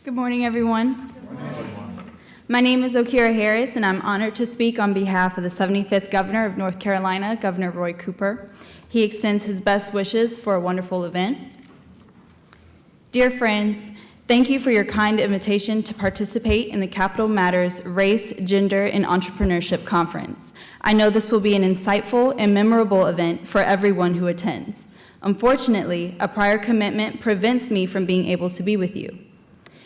Good morning, everyone. Good morning. My name is Okira Harris, and I'm honored to speak on behalf of the 75th Governor of North Carolina, Governor Roy Cooper. He extends his best wishes for a wonderful event. Dear friends, thank you for your kind invitation to participate in the Capital Matters Race, Gender, and Entrepreneurship Conference. I know this will be an insightful and memorable event for everyone who attends. Unfortunately, a prior commitment prevents me from being able to be with you.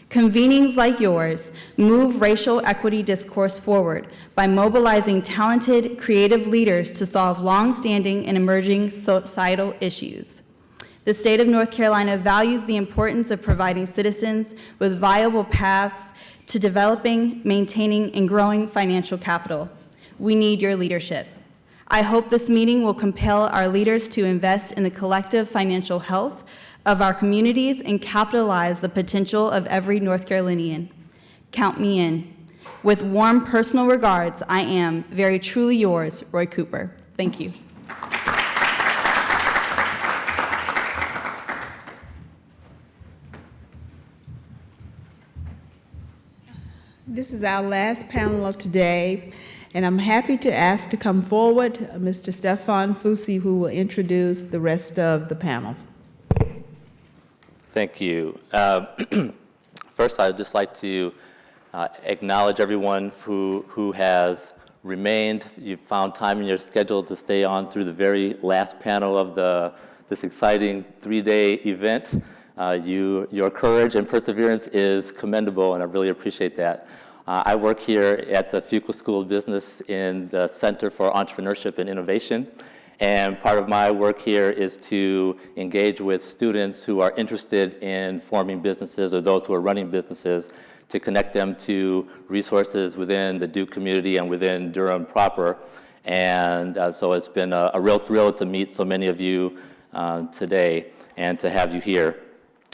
Convenings like yours move racial equity discourse forward by mobilizing talented, creative leaders to solve long-standing and emerging societal issues. The state of North Carolina values the importance of providing citizens with viable paths to developing, maintaining, and growing financial capital. We need your leadership. I hope this meeting will compel our leaders to invest in the collective financial health of our communities and capitalize the potential of every North Carolinian. Count me in. With warm personal regards, I am very truly yours, Roy Cooper. Thank you. This is our last panel of today, and I'm happy to ask to come forward Mr. Stephen Fusi, who will introduce the rest of the panel. Thank you. First, I'd just like to acknowledge everyone who has remained. You've found time in your schedule to stay on through the very last panel of this exciting 3-day event. Your courage and perseverance is commendable, and I really appreciate that. I work here at the Fuqua School of Business in the Center for Entrepreneurship and Innovation. And part of my work here is to engage with students who are interested in forming businesses or those who are running businesses to connect them to resources within the Duke community and within Durham proper. And so it's been a real thrill to meet so many of you today and to have you here.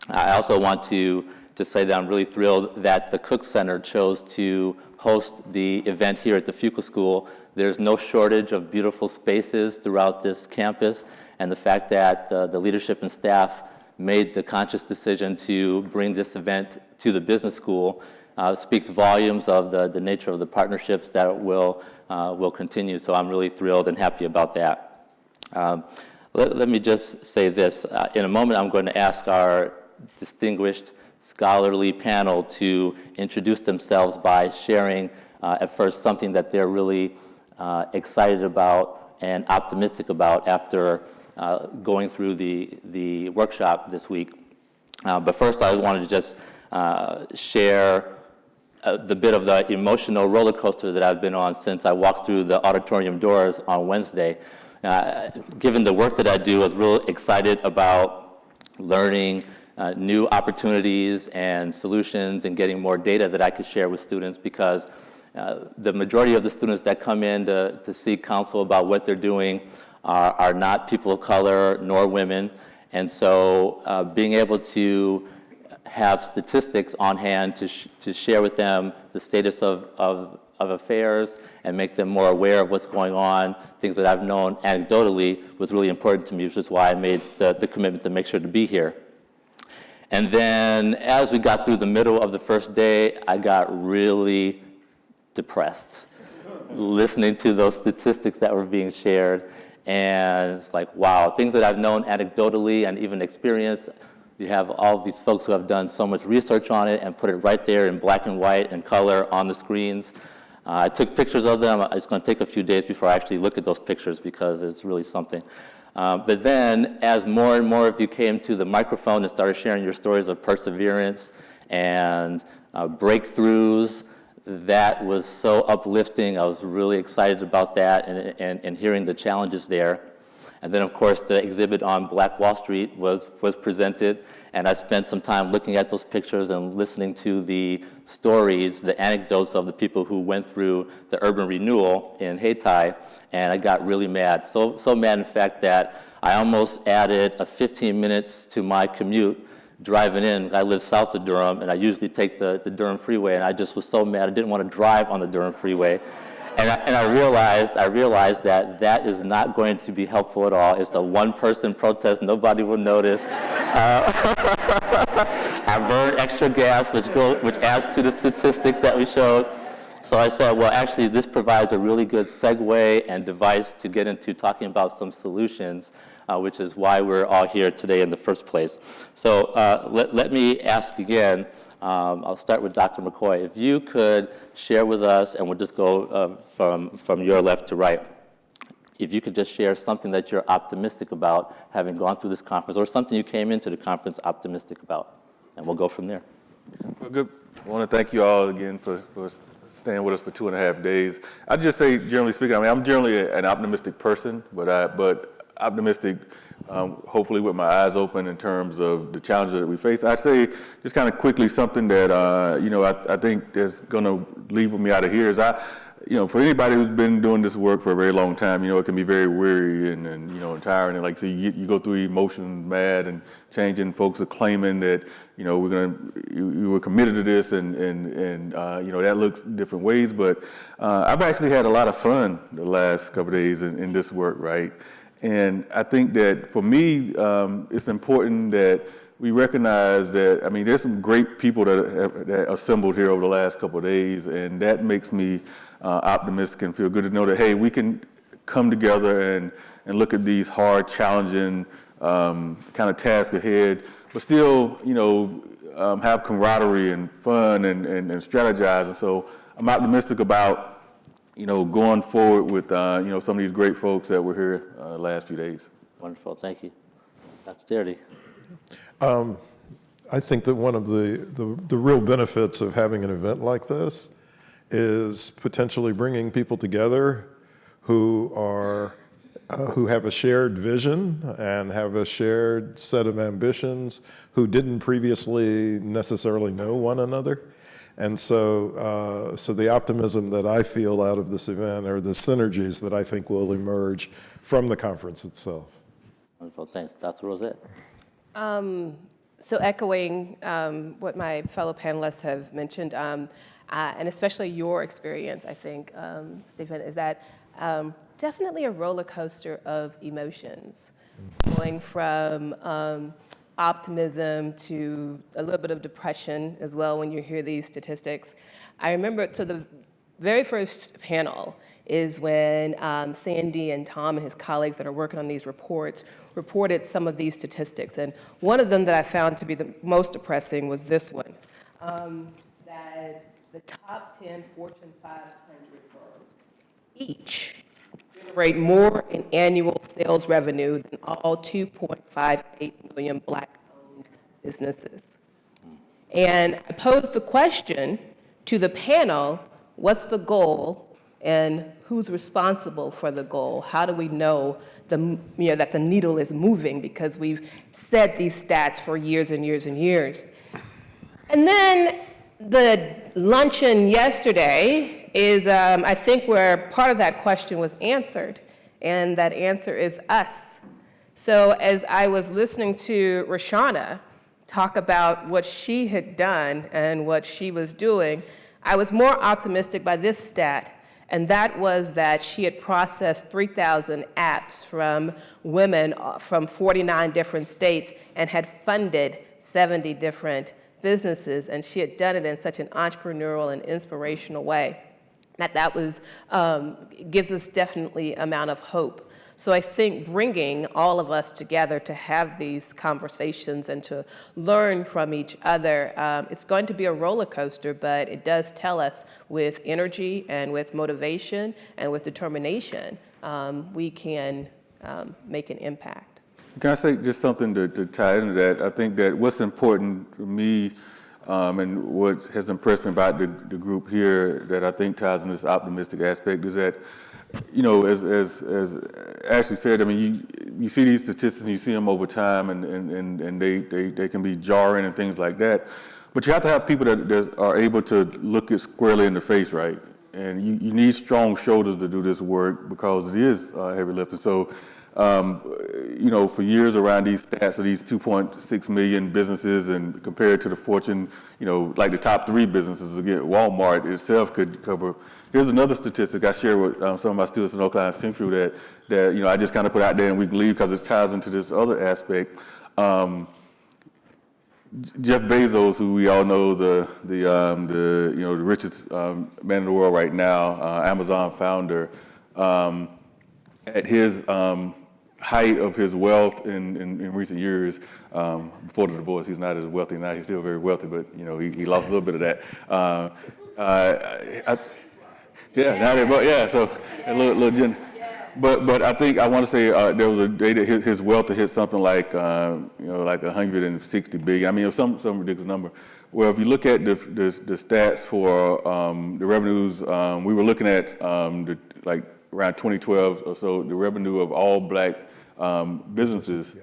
I also want to say that I'm really thrilled that the Cook Center chose to host the event here at the Fuqua School. There's no shortage of beautiful spaces throughout this campus, and the fact that the leadership and staff made the conscious decision to bring this event to the business school speaks volumes of the nature of the partnerships that will continue. So I'm really thrilled and happy about that. Let me just say this. In a moment, I'm going to ask our distinguished scholarly panel to introduce themselves by sharing at first something that they're really excited about and optimistic about after going through the workshop this week. But first, I wanted to just share the bit of the emotional roller coaster that I've been on since I walked through the auditorium doors on Wednesday. Given the work that I do, I was real excited about learning new opportunities and solutions and getting more data that I could share with students, because the majority of the students that come in to seek counsel about what they're doing are not people of color nor women. And so being able to have statistics on hand to share with them the status of affairs and make them more aware of what's going on, things that I've known anecdotally, was really important to me, which is why I made the commitment to make sure to be here. And then as we got through the middle of the first day, I got really depressed listening to those statistics that were being shared. And it's like, wow, things that I've known anecdotally and even experienced. You have all of these folks who have done so much research on it and put it right there in black and white and color on the screens. I took pictures of them. It's going to take a few days before I actually look at those pictures, because it's really something. But then as more and more of you came to the microphone and started sharing your stories of perseverance and breakthroughs, that was so uplifting. I was really excited about that and hearing the challenges there. And then, of course, the exhibit on Black Wall Street was presented, and I spent some time looking at those pictures and listening to the stories, the anecdotes of the people who went through the urban renewal in Hayti, and I got really mad. So mad, in fact, that I almost added 15 minutes to my commute driving in. I live south of Durham, and I usually take the Durham freeway, and I just was so mad I didn't want to drive on the Durham freeway. And I realized that is not going to be helpful at all. It's a one-person protest. Nobody will notice. I burned extra gas, which adds to the statistics that we showed. So I said, well, actually, this provides a really good segue and device to get into talking about some solutions, which is why we're all here today in the first place. So let me ask again, I'll start with Dr. McKoy. If you could share with us, and we'll just go from your left to right, if you could just share something that you're optimistic about having gone through this conference, or something you came into the conference optimistic about, and we'll go from there. Well, good. I want to thank you all again for staying with us for 2.5 days. I'd just say, generally speaking, I mean, I'm generally an optimistic person, but optimistic, hopefully with my eyes open in terms of the challenges that we face. I'd say just kind of quickly something that, I think that's going to leave me out of here is for anybody who's been doing this work for a very long time, it can be very weary and tiring. And like, so you go through emotions, mad and changing. Folks are claiming that, you were committed to this and that looks different ways. But I've actually had a lot of fun the last couple of days in this work, right? And I think that for me, it's important that we recognize that, there's some great people that assembled here over the last couple of days, and that makes me optimistic and feel good to know that, hey, we can come together and look at these hard, challenging kind of tasks ahead, but still, have camaraderie and fun and strategize. And so I'm optimistic about, going forward with, some of these great folks that were here the last few days. Wonderful, thank you. Dr. Darity. I think that one of the real benefits of having an event like this is potentially bringing people together who have a shared vision and have a shared set of ambitions, who didn't previously necessarily know one another. And so the optimism that I feel out of this event are the synergies that I think will emerge from the conference itself. Wonderful, thanks. Dr. Rosette. So echoing what my fellow panelists have mentioned, and especially your experience, I think, Stephen, is that definitely a roller coaster of emotions, going from optimism to a little bit of depression as well when you hear these statistics. I remember, so the very first panel is when Sandy and Tom and his colleagues that are working on these reports reported some of these statistics. And one of them that I found to be the most depressing was this one, that the top 10 Fortune 500 firms each generate more in annual sales revenue than all 2.58 million Black-owned businesses. And I posed the question to the panel, what's the goal and who's responsible for the goal? How do we know that the needle is moving, because we've said these stats for years and years and years. And then the luncheon yesterday is, I think, where part of that question was answered, and that answer is us. So as I was listening to Rashana talk about what she had done and what she was doing, I was more optimistic by this stat. And that was that she had processed 3,000 apps from women from 49 different states and had funded 70 different businesses. And she had done it in such an entrepreneurial and inspirational way that was gives us definitely amount of hope. So I think bringing all of us together to have these conversations and to learn from each other, it's going to be a roller coaster, but it does tell us with energy and with motivation and with determination, we can make an impact. Can I say just something to tie into that? I think that what's important for me and what has impressed me about the group here that I think ties in this optimistic aspect is that, as Ashleigh said, you see these statistics and you see them over time, and they can be jarring and things like that. But you have to have people that are able to look it squarely in the face, right? And you need strong shoulders to do this work because it is heavy lifting. So, for years around these stats of these 2.6 million businesses, and compared to the Fortune, like the top 3 businesses, again, Walmart itself could cover. Here's another statistic I share with some of my students in Oklahoma Central that I just kind of put out there and we can leave because it ties into this other aspect. Jeff Bezos, who we all know the richest man in the world right now, Amazon founder, at his height of his wealth in recent years, before the divorce, he's not as wealthy now. He's still very wealthy, but he lost a little bit of that. So a little. But I think I want to say there was a day that his wealth hit something like like 160 billion. I mean, it was some ridiculous number. Well, if you look at the stats for the revenues, we were looking at around 2012 or so, the revenue of all black businesses.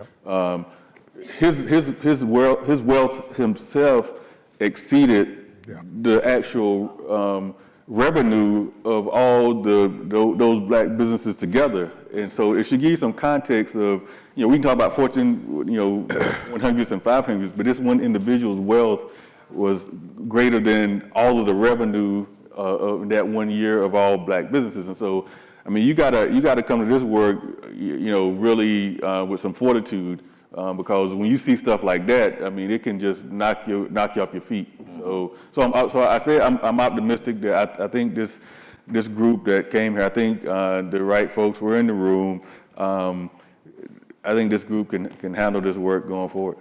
His wealth himself exceeded the actual revenue of all those black businesses together. And so it should give you some context of, we can talk about Fortune, 100s and 500s, but this one individual's wealth was greater than all of the revenue of that 1 year of all black businesses. And so, I mean, you gotta come to this work, really with some fortitude, because when you see stuff like that, I mean, it can just knock you off your feet. So I say I'm optimistic that I think this group that came here, I think the right folks were in the room. I think this group can handle this work going forward.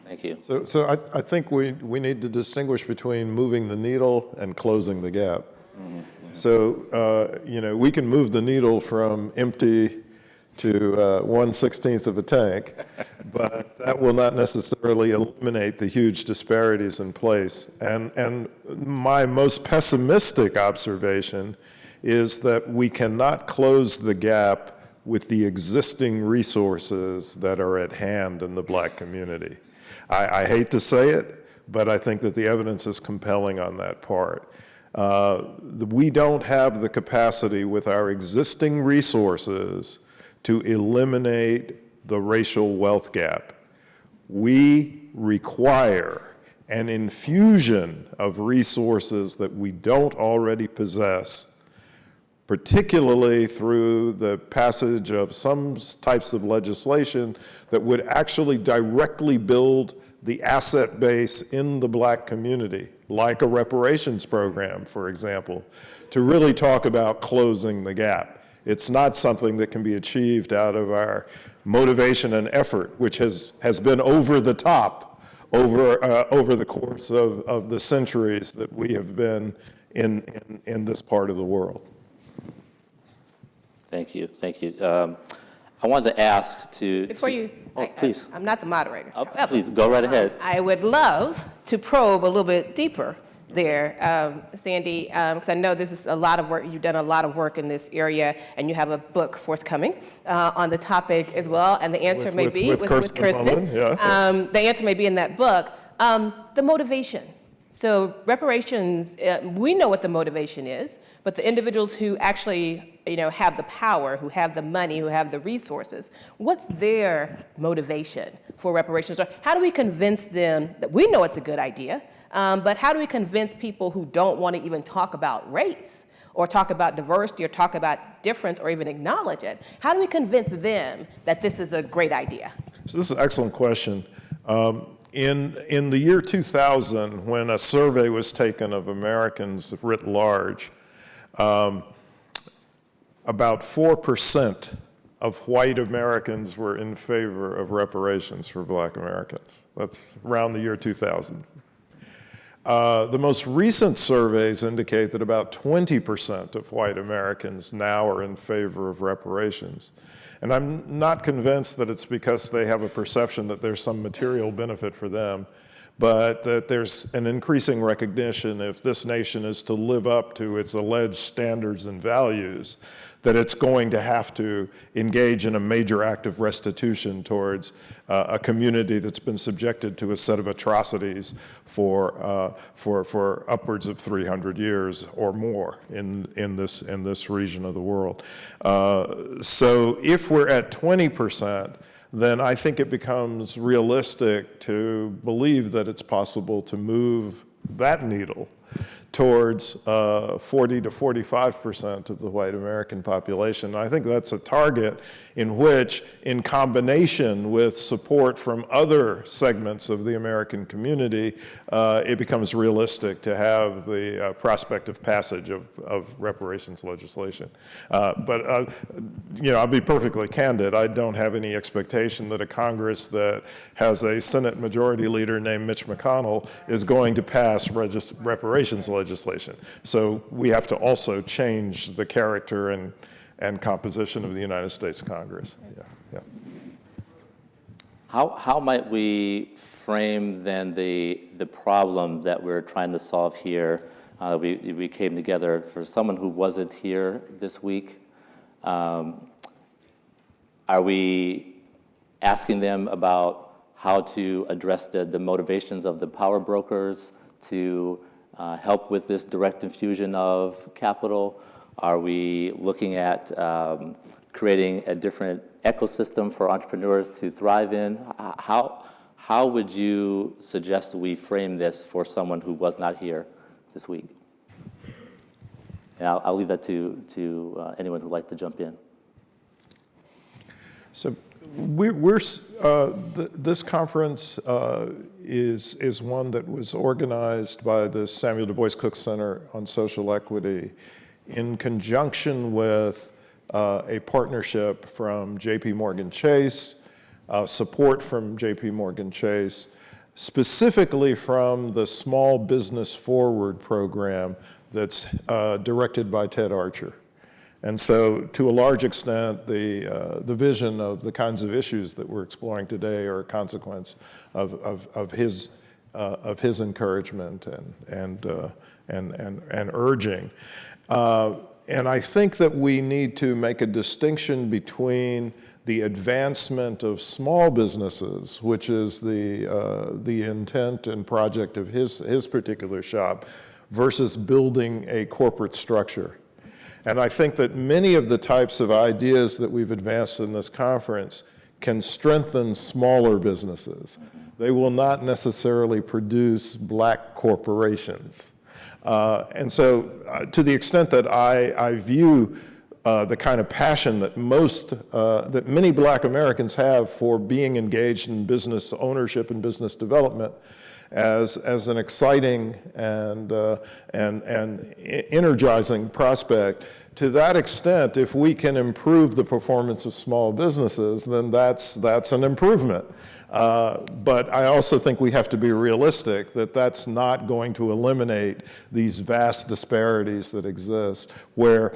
Thank you. So I think we need to distinguish between moving the needle and closing the gap. Mm-hmm. So, we can move the needle from empty to 1/16 of a tank, but that will not necessarily eliminate the huge disparities in place. And my most pessimistic observation is that we cannot close the gap with the existing resources that are at hand in the black community. I hate to say it, but I think that the evidence is compelling on that part. We don't have the capacity with our existing resources to eliminate the racial wealth gap. We require an infusion of resources that we don't already possess, particularly through the passage of some types of legislation that would actually directly build the asset base in the black community, like a reparations program, for example, to really talk about closing the gap. It's not something that can be achieved out of our motivation and effort, which has been over the top over the course of the centuries that we have been in this part of the world. Thank you. I wanted to ask Before you, please. I'm not the moderator. Please, go right ahead. I would love to probe a little bit deeper there, Sandy, because I know this is a lot of work. You've done a lot of work in this area, and you have a book forthcoming on the topic as well. And the answer may be with Kirsten. The answer may be in that book. The motivation. So reparations, we know what the motivation is, but the individuals who actually have the power, who have the money, who have the resources, what's their motivation for reparations? Or how do we convince them that we know it's a good idea, but how do we convince people who don't want to even talk about race or talk about diversity or talk about difference or even acknowledge it? How do we convince them that this is a great idea? So this is an excellent question. In the year 2000, when a survey was taken of Americans writ large, about 4% of white Americans were in favor of reparations for black Americans. That's around the year 2000. The most recent surveys indicate that about 20% of white Americans now are in favor of reparations. And I'm not convinced that it's because they have a perception that there's some material benefit for them, but that there's an increasing recognition if this nation is to live up to its alleged standards and values, that it's going to have to engage in a major act of restitution towards a community that's been subjected to a set of atrocities for upwards of 300 years or more in this region of the world. So if we're at 20%, then I think it becomes realistic to believe that it's possible to move that needle towards 40 to 45% of the white American population. And I think that's a target in which, in combination with support from other segments of the American community, it becomes realistic to have the prospect of passage of reparations legislation. But I'll be perfectly candid. I don't have any expectation that a Congress that has a Senate Majority Leader named Mitch McConnell is going to pass reparations legislation. So we have to also change the character and composition of the United States Congress. Yeah. How might we frame then the problem that we're trying to solve here? We came together. For someone who wasn't here this week, are we asking them about how to address the motivations of the power brokers to help with this direct infusion of capital? Are we looking at creating a different ecosystem for entrepreneurs to thrive in? How would you suggest we frame this for someone who was not here this week? And I'll leave that to anyone who'd like to jump in. So this conference is one that was organized by the Samuel Du Bois Cook Center on Social Equity in conjunction with a partnership from JP Morgan Chase, support from JP Morgan Chase, specifically from the Small Business Forward program that's directed by Ted Archer. And so, to a large extent, the vision of the kinds of issues that we're exploring today are a consequence of his encouragement and urging. And I think that we need to make a distinction between the advancement of small businesses, which is the intent and project of his particular shop, versus building a corporate structure. And I think that many of the types of ideas that we've advanced in this conference can strengthen smaller businesses. They will not necessarily produce black corporations. And so to the extent that I view the kind of passion that that many black Americans have for being engaged in business ownership and business development as an exciting and energizing prospect, to that extent, if we can improve the performance of small businesses, then that's an improvement. But I also think we have to be realistic that that's not going to eliminate these vast disparities that exist, where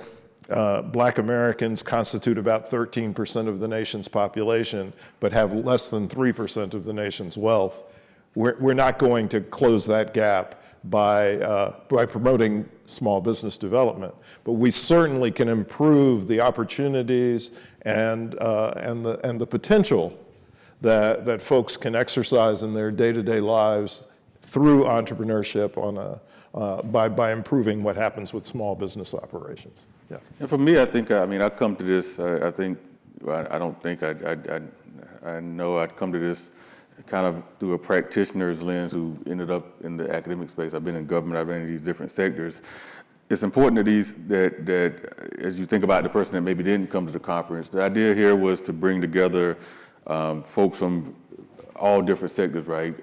black Americans constitute about 13% of the nation's population, but have less than 3% of the nation's wealth. We're not going to close that gap by promoting small business development, but we certainly can improve the opportunities and the potential that folks can exercise in their day-to-day lives through entrepreneurship by improving what happens with small business operations. Yeah. And for me, I come to this. I know I'd come to this kind of through a practitioner's lens who ended up in the academic space. I've been in government. I've been in these different sectors. It's important that as you think about the person that maybe didn't come to the conference, the idea here was to bring together folks from all different sectors, right?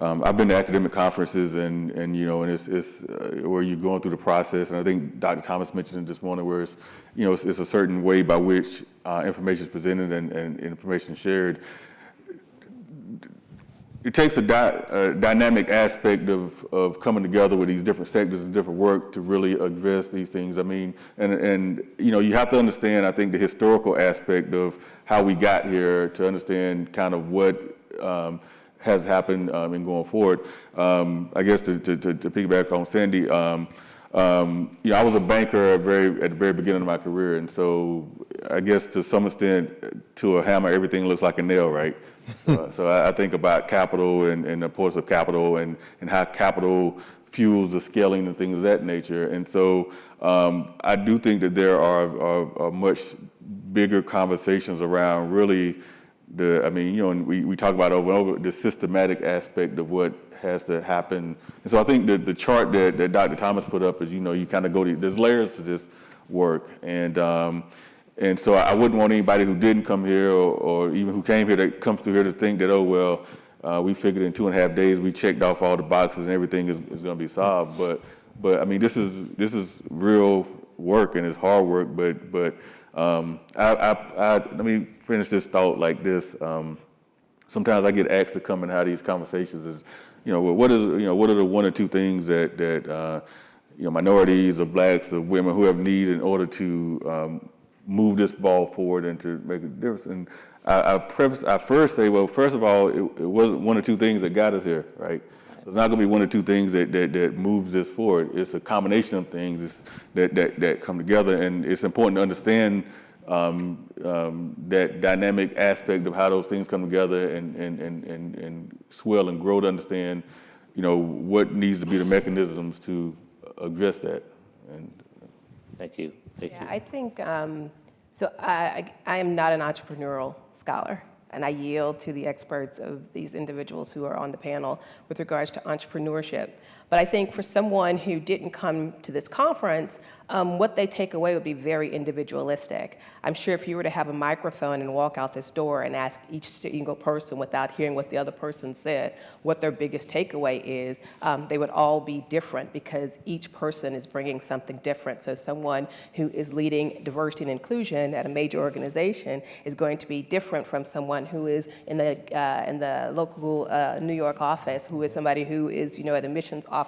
I've been to academic conferences and it's where you're going through the process, and I think Dr. Thomas mentioned it this morning, where it's a certain way by which information is presented and information shared. It takes a dynamic aspect of coming together with these different sectors and different work to really address these things. I mean, and you have to understand, I think, the historical aspect of how we got here to understand kind of what has happened in going forward. I guess to piggyback on Sandy, I was a banker at the very beginning of my career, and so I guess to some extent, to a hammer, everything looks like a nail, right? So I think about capital and the importance of capital and how capital fuels the scaling and things of that nature. And so I do think that there are much bigger conversations around really I mean, you know, and we talk about over and over the systematic aspect of what has to happen. And so I think the chart that Dr. Thomas put up is, you know, you kind of there's layers to this work. And so I wouldn't want anybody who didn't come here or even who came here that comes through here to think that, oh, well, we figured in 2.5 days we checked off all the boxes and everything is going to be solved. But I mean, this is real work and it's hard work. But let me finish this thought like this. Sometimes I get asked to come and have these conversations. Is, you know, what are the one or two things that you know, minorities or blacks or women who have need in order to move this ball forward and to make a difference? And I first say, well, first of all, it wasn't one or two things that got us here, right? It's not going to be one or two things that moves this forward. It's a combination of things that come together, and it's important to understand that dynamic aspect of how those things come together and swell and grow to understand, you know, what needs to be the mechanisms to address that. And Thank you. Thank you. I think, so I am not an entrepreneurial scholar, and I yield to the experts of these individuals who are on the panel with regards to entrepreneurship. But I think for someone who didn't come to this conference, what they take away would be very individualistic. I'm sure if you were to have a microphone and walk out this door and ask each single person without hearing what the other person said, what their biggest takeaway is, they would all be different because each person is bringing something different. So someone who is leading diversity and inclusion at a major organization is going to be different from someone who is in the local New York office, who is somebody who is, you know, an admissions officer,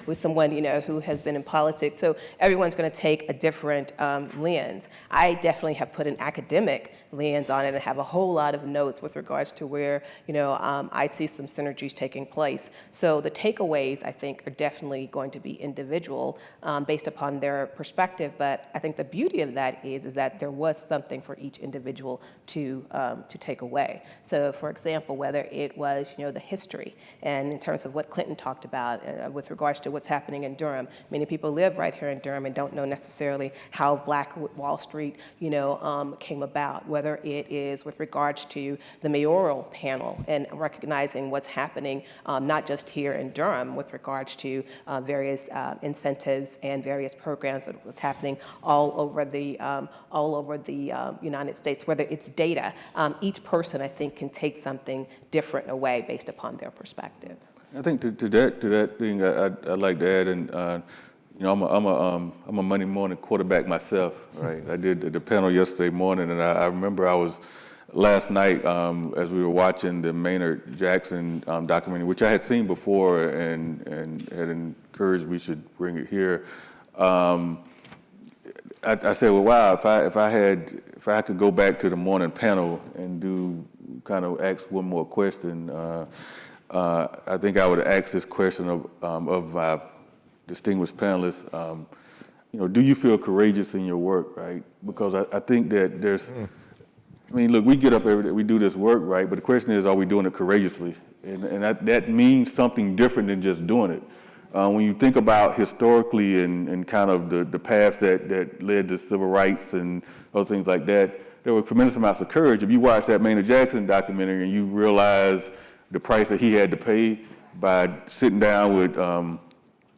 with someone, you know, who has been in politics. So everyone's going to take a different lens. I definitely have put an academic lens on it and have a whole lot of notes with regards to where, you know, I see some synergies taking place. So the takeaways, I think, are definitely going to be individual based upon their perspective. But I think the beauty of that is that there was something for each individual to take away. So, for example, whether it was, you know, the history, and in terms of what Clinton talked about with regards to what's happening in Durham. Many people live right here in Durham and don't know necessarily how Black Wall Street, you know, came about. Whether it is with regards to the mayoral panel and recognizing what's happening not just here in Durham with regards to various incentives and various programs, but what's happening all over the United States. Whether it's data, each person I think can take something different away based upon their perspective. I think to that thing, I'd like to add, and you know, I'm a Monday morning quarterback myself, right? I did the panel yesterday morning, and I remember I was last night as we were watching the Maynard Jackson documentary, which I had seen before and had encouraged we should bring it here. I said, well, wow, if I could go back to the morning panel and do kind of ask one more question. I think I would ask this question of my distinguished panelists. You know, do you feel courageous in your work, right? Because I think that there's, I mean, look, we get up every day, we do this work, right? But the question is, are we doing it courageously? And that means something different than just doing it. When you think about historically and kind of the paths that led to civil rights and other things like that, there were tremendous amounts of courage. If you watch that Maynard Jackson documentary and you realize the price that he had to pay by sitting down with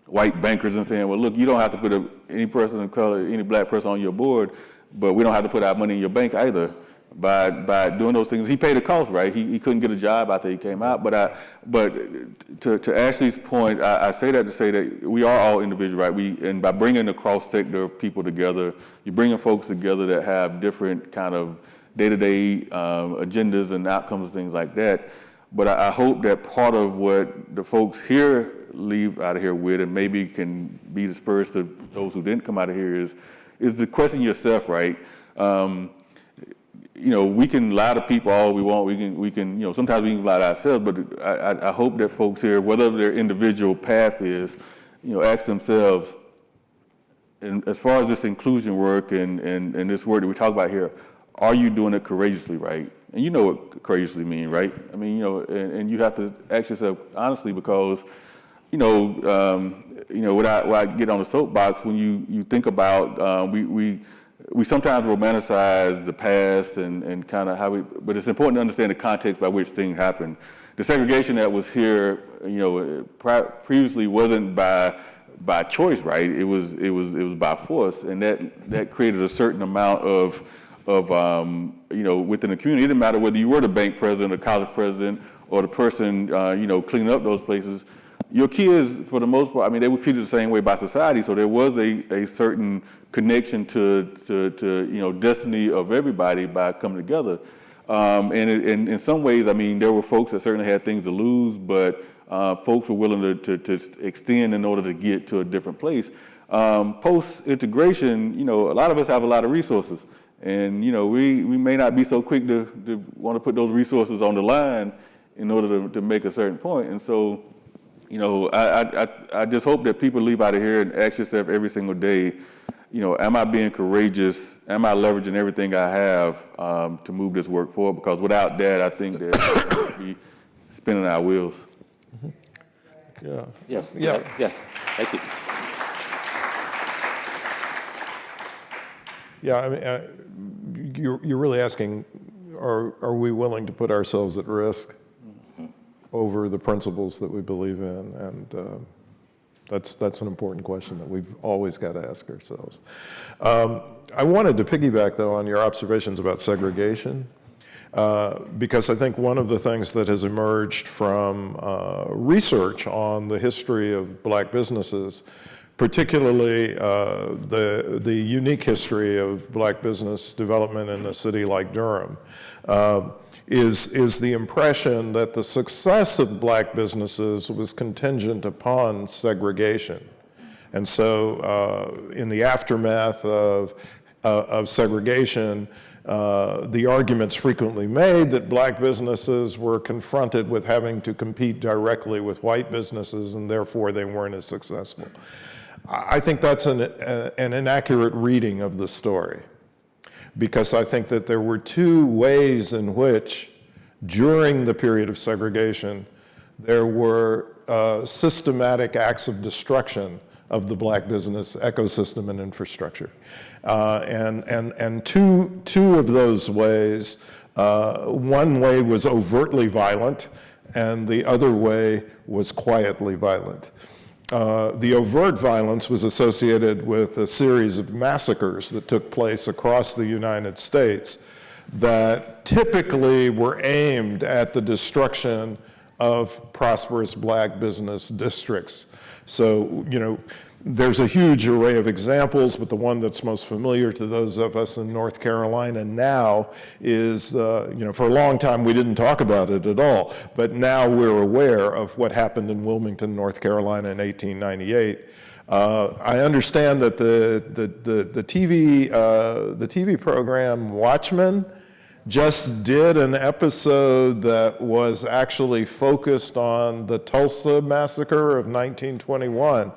white bankers and saying, well, look, you don't have to put any person of color, any Black person on your board, but we don't have to put our money in your bank either. By doing those things, he paid a cost, right? He couldn't get a job after he came out. But to Ashleigh's point, I say that to say that we are all individuals, right? And by bringing a cross sector of people together, you're bringing folks together that have different kind of day-to-day agendas and outcomes, things like that. But I hope that part of what the folks here leave out of here with, and maybe can be dispersed to those who didn't come out of here, is to question yourself, right? You know, we can lie to people all we want. We can, you know, sometimes we can lie to ourselves. But I hope that folks here, whatever their individual path is, you know, ask themselves, and as far as this inclusion work and this work that we talk about here, are you doing it courageously, right? And you know what courageously means, right? I mean, you know, and you have to ask yourself honestly, because, without I get on the soapbox, when you think about we sometimes romanticize the past and kind of but it's important to understand the context by which things happened. The segregation that was here, previously wasn't by choice, right? It was by force, and that created a certain amount of within the community. It didn't matter whether you were the bank president, or college president, or the person cleaning up those places. Your kids, for the most part, I mean, they were treated the same way by society. So there was a certain connection to destiny of everybody by coming together. And in some ways, I mean, there were folks that certainly had things to lose, but folks were willing to extend in order to get to a different place. Post-integration, a lot of us have a lot of resources. And, we may not be so quick to want to put those resources on the line in order to make a certain point. And so, I just hope that people leave out of here and ask yourself every single day, am I being courageous? Am I leveraging everything I have to move this work forward? Because without that, I think that we'll be spinning our wheels. Yeah. Yes. Yeah. Yes. Thank you. Yeah, I mean, you're really asking, are we willing to put ourselves at risk over the principles that we believe in? And that's an important question that we've always got to ask ourselves. I wanted to piggyback, though, on your observations about segregation, because I think one of the things that has emerged from research on the history of black businesses, particularly the unique history of black business development in a city like Durham, is the impression that the success of black businesses was contingent upon segregation. And so in the aftermath of segregation, the argument's frequently made that black businesses were confronted with having to compete directly with white businesses, and therefore they weren't as successful. I think that's an inaccurate reading of the story, because I think that there were two ways in which, during the period of segregation, there were systematic acts of destruction of the black business ecosystem and infrastructure. And two of those ways, one way was overtly violent, and the other way was quietly violent. The overt violence was associated with a series of massacres that took place across the United States that typically were aimed at the destruction of prosperous black business districts. So, there's a huge array of examples, but the one that's most familiar to those of us in North Carolina now is, for a long time we didn't talk about it at all, but now we're aware of what happened in Wilmington, North Carolina in 1898. I understand that the TV program Watchmen just did an episode that was actually focused on the Tulsa massacre of 1921.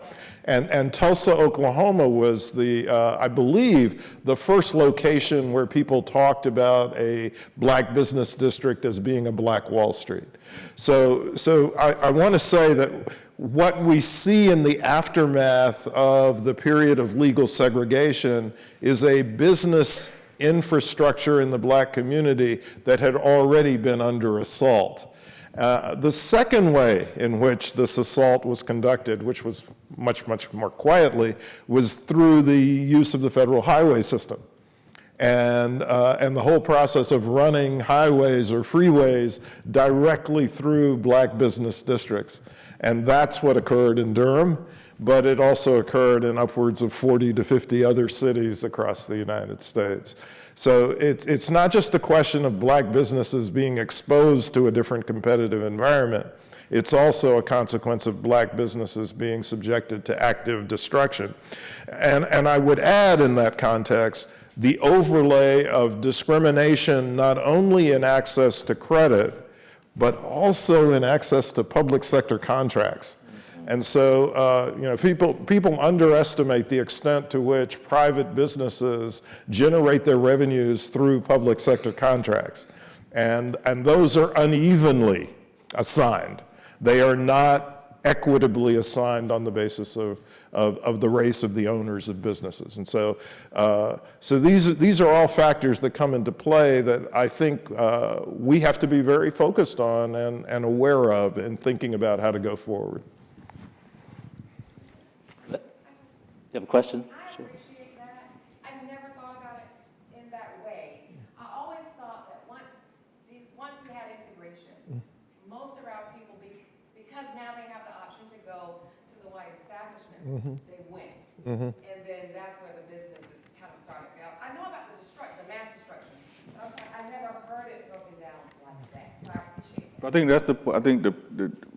And Tulsa, Oklahoma was I believe, the first location where people talked about a black business district as being a black Wall Street. So I want to say that what we see in the aftermath of the period of legal segregation is a business infrastructure in the black community that had already been under assault. The second way in which this assault was conducted, which was much, much more quietly, was through the use of the federal highway system. And the whole process of running highways or freeways directly through black business districts. And that's what occurred in Durham, but it also occurred in upwards of 40 to 50 other cities across the United States. So it's not just a question of black businesses being exposed to a different competitive environment. It's also a consequence of black businesses being subjected to active destruction. And I would add in that context the overlay of discrimination not only in access to credit, but also in access to public sector contracts. And so, people underestimate the extent to which private businesses generate their revenues through public sector contracts. And those are unevenly assigned. They are not equitably assigned on the basis of the race of the owners of businesses. And so, so these are all factors that come into play that I think we have to be very focused on and aware of in thinking about how to go forward. You have a question? I appreciate that. I've never thought about it in that way. I always thought that once we had integration, most of our people, because now they have the option to go to the white establishments, they went. And then that's where the businesses kind of started out. I know about the mass destruction. I never heard it broken down like that, so I appreciate it. I think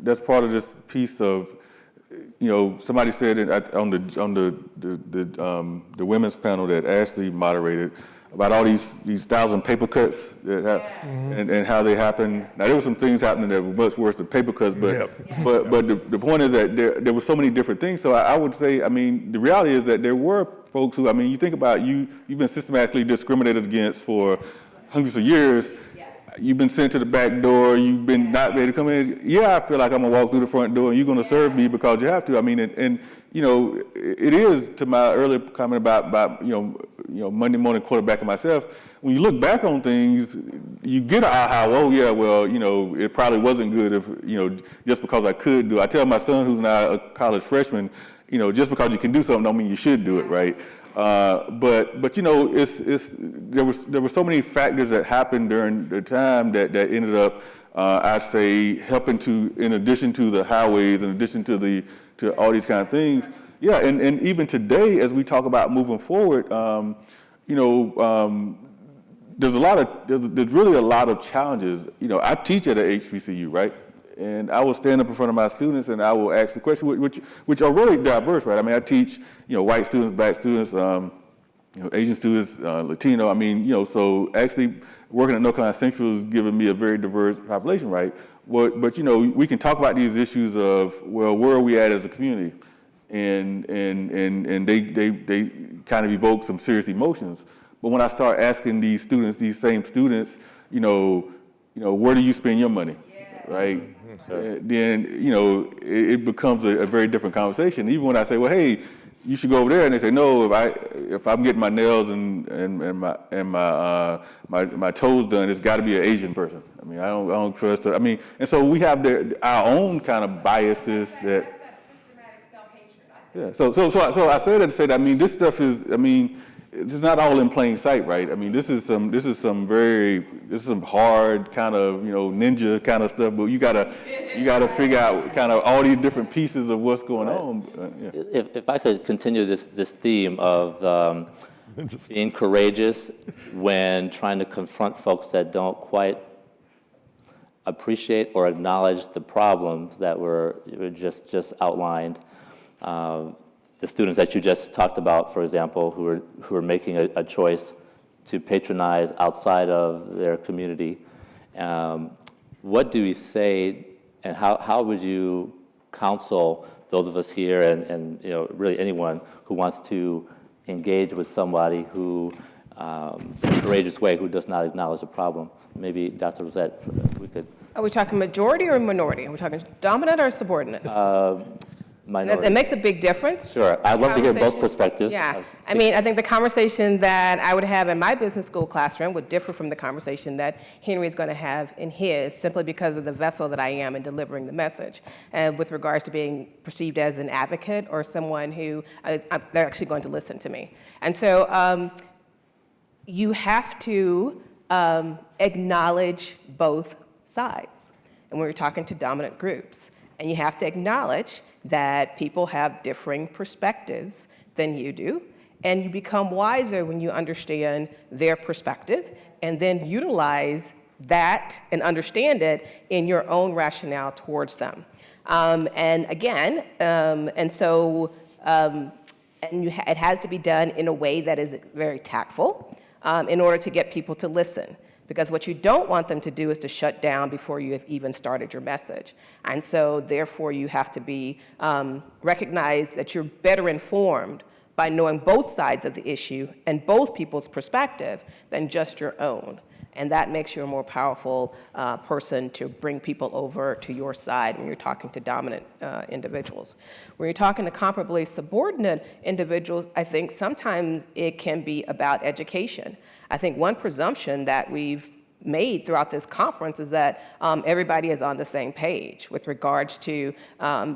that's part of this piece of, you know, somebody said on the women's panel that Ashleigh moderated about all these 1,000 paper cuts that and how they happen. Now there were some things happening that were much worse than paper cuts, but the point is that there were so many different things. So I would say, I mean, the reality is that there were folks who, I mean, you think about you've been systematically discriminated against for hundreds of years. You've been sent to the back door. You've been not ready to come in. Yeah, I feel like I'm gonna walk through the front door, and you're gonna serve me because you have to. I mean, and you know, it is to my earlier comment about you know Monday morning quarterbacking myself. When you look back on things, you get an aha. Oh yeah, well, you know, it probably wasn't good if, you know, just because I could do it. I tell my son, who's now a college freshman, you know, just because you can do something don't mean you should do it, right? But you know, there were so many factors that happened during the time that ended up, I'd say, helping to, in addition to the highways, in addition to all these kind of things. Yeah, and even today, as we talk about moving forward, you know, there's really a lot of challenges. You know, I teach at a HBCU, right? And I will stand up in front of my students and I will ask the question, which are really diverse, right? I mean, I teach, you know, white students, black students, you know, Asian students, Latino. I mean, you know, so actually working at North Carolina Central has given me a very diverse population, right? But you know, we can talk about these issues of, well, where are we at as a community? And they kind of evoke some serious emotions. But when I start asking these same students, you know, where do you spend your money, right? Then, you know, it becomes a very different conversation. Even when I say, well, hey, you should go over there, and they say, no, if I'm getting my nails and my toes done, it's got to be an Asian person. I mean, I don't trust it. I mean, and so we have our own kind of biases that. That's that systematic self-hatred, I think. Yeah. So I say that to say that, I mean, this stuff is, I mean, it's not all in plain sight, right? I mean, this is some hard kind of, you know, ninja kind of stuff, but you gotta figure out kind of all these different pieces of what's going on. Yeah. If I could continue this theme of being courageous when trying to confront folks that don't quite appreciate or acknowledge the problems that were just outlined. The students that you just talked about, for example, who are making a choice to patronize outside of their community. What do we say, and how would you counsel those of us here, and you know, really anyone who wants to engage with somebody who, in a courageous way, who does not acknowledge the problem? Maybe Dr. Rosette, we could. Are we talking majority or minority? Are we talking dominant or subordinate? Minority. It makes a big difference. Sure, I'd love to hear both Conversation. perspectives. Yeah, I mean, I think the conversation that I would have in my business school classroom would differ from the conversation that Henry is going to have in his, simply because of the vessel that I am in delivering the message, and with regards to being perceived as an advocate or someone who they're actually going to listen to me. And so you have to acknowledge both sides, and when we're talking to dominant groups, and you have to acknowledge that people have differing perspectives than you do, and you become wiser when you understand their perspective and then utilize that and understand it in your own rationale towards them. And again, it has to be done in a way that is very tactful in order to get people to listen. Because what you don't want them to do is to shut down before you have even started your message. And so therefore you have to be recognize that you're better informed by knowing both sides of the issue and both people's perspective than just your own. And that makes you a more powerful person to bring people over to your side when you're talking to dominant individuals. When you're talking to comparably subordinate individuals, I think sometimes it can be about education. I think one presumption that we've made throughout this conference is that everybody is on the same page with regards to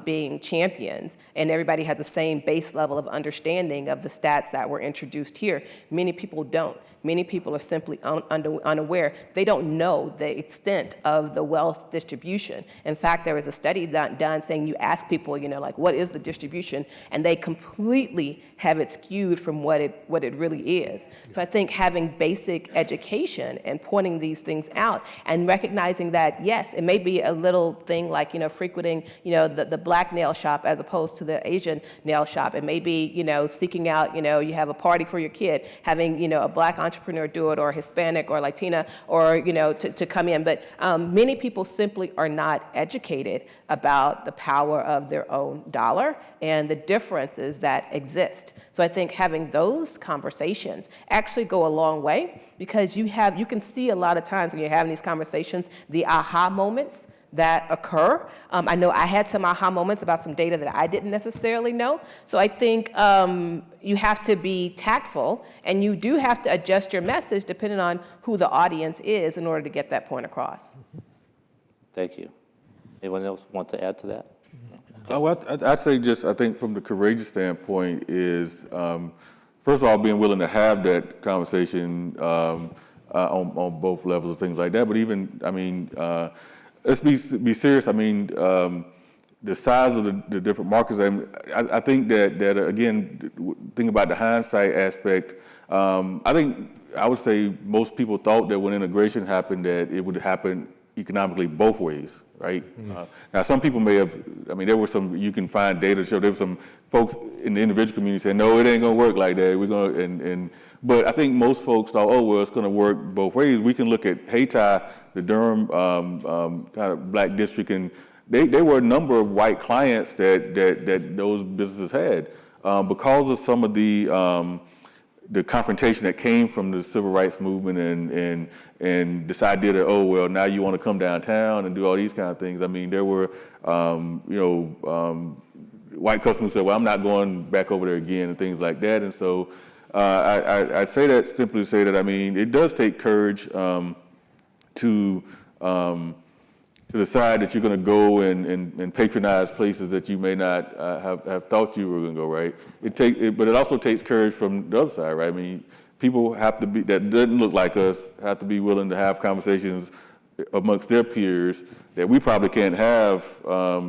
being champions, and everybody has the same base level of understanding of the stats that were introduced here. Many people don't. Many people are simply unaware. They don't know the extent of the wealth distribution. In fact, there was a study done saying you ask people, like, what is the distribution? And they completely have it skewed from what it really is. So I think having basic education and pointing these things out and recognizing that, yes, it may be a little thing like, frequenting, the black nail shop as opposed to the Asian nail shop. It may be, seeking out, you have a party for your kid, having, a black entrepreneur do it, or Hispanic or Latina, or to come in. But many people simply are not educated about the power of their own dollar and the differences that exist. So I think having those conversations actually go a long way, because you can see a lot of times when you're having these conversations, the aha moments that occur. I know I had some aha moments about some data that I didn't necessarily know. So I think you have to be tactful, and you do have to adjust your message depending on who the audience is in order to get that point across. Thank you. Anyone else want to add to that? I'd say I think from the courageous standpoint is, first of all, being willing to have that conversation on both levels of things like that. But even, let's be serious. The size of the different markets. I think that again, think about the hindsight aspect. I would say most people thought that when integration happened, that it would happen economically both ways, right? Now, some people may have. There were some. You can find data to show there were some folks in the individual community saying, "No, it ain't gonna work like that. We're gonna." But I think most folks thought, "Oh, well, it's gonna work both ways." We can look at Hayti, the Durham kind of black district, and there were a number of white clients that those businesses had because of some of the confrontation that came from the civil rights movement and this idea that, oh, well, now you want to come downtown and do all these kind of things. There were, white customers said, well, I'm not going back over there again and things like that. And so I'd say that simply to say that, it does take courage to decide that you're going to go and patronize places that you may not have thought you were going to go, right? But it also takes courage from the other side, right? People have to be, that doesn't look like us, have to be willing to have conversations amongst their peers that we probably can't have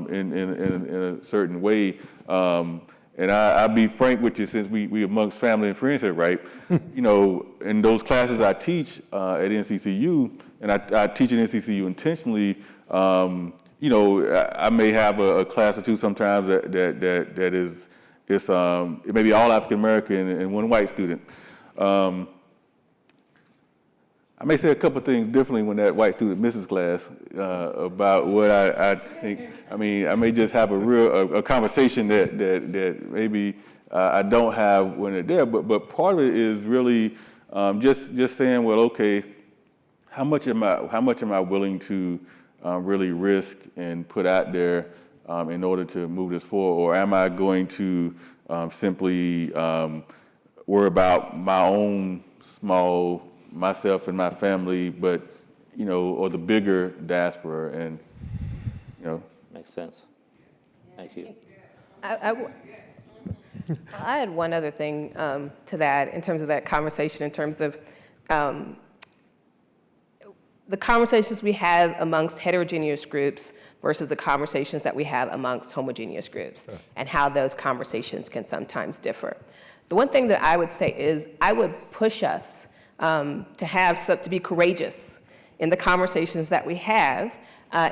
in a certain way. And I'll be frank with you, since we amongst family and friends here, right? In those classes I teach at NCCU, and I teach at NCCU intentionally, I may have a class or two sometimes that is it may be all African American and one white student. I may say a couple of things differently when that white student misses class about what I think. I may just have a conversation that maybe I don't have when they're there. But part of it is really just saying, well, okay, how much am I willing to really risk and put out there in order to move this forward, or am I going to simply worry about my own myself and my family, but or the bigger diaspora, and Makes sense. Thank you. I had one other thing to that in terms of that conversation, in terms of the conversations we have amongst heterogeneous groups versus the conversations that we have amongst homogeneous groups, and how those conversations can sometimes differ. The one thing that I would say is I would push us to be courageous in the conversations that we have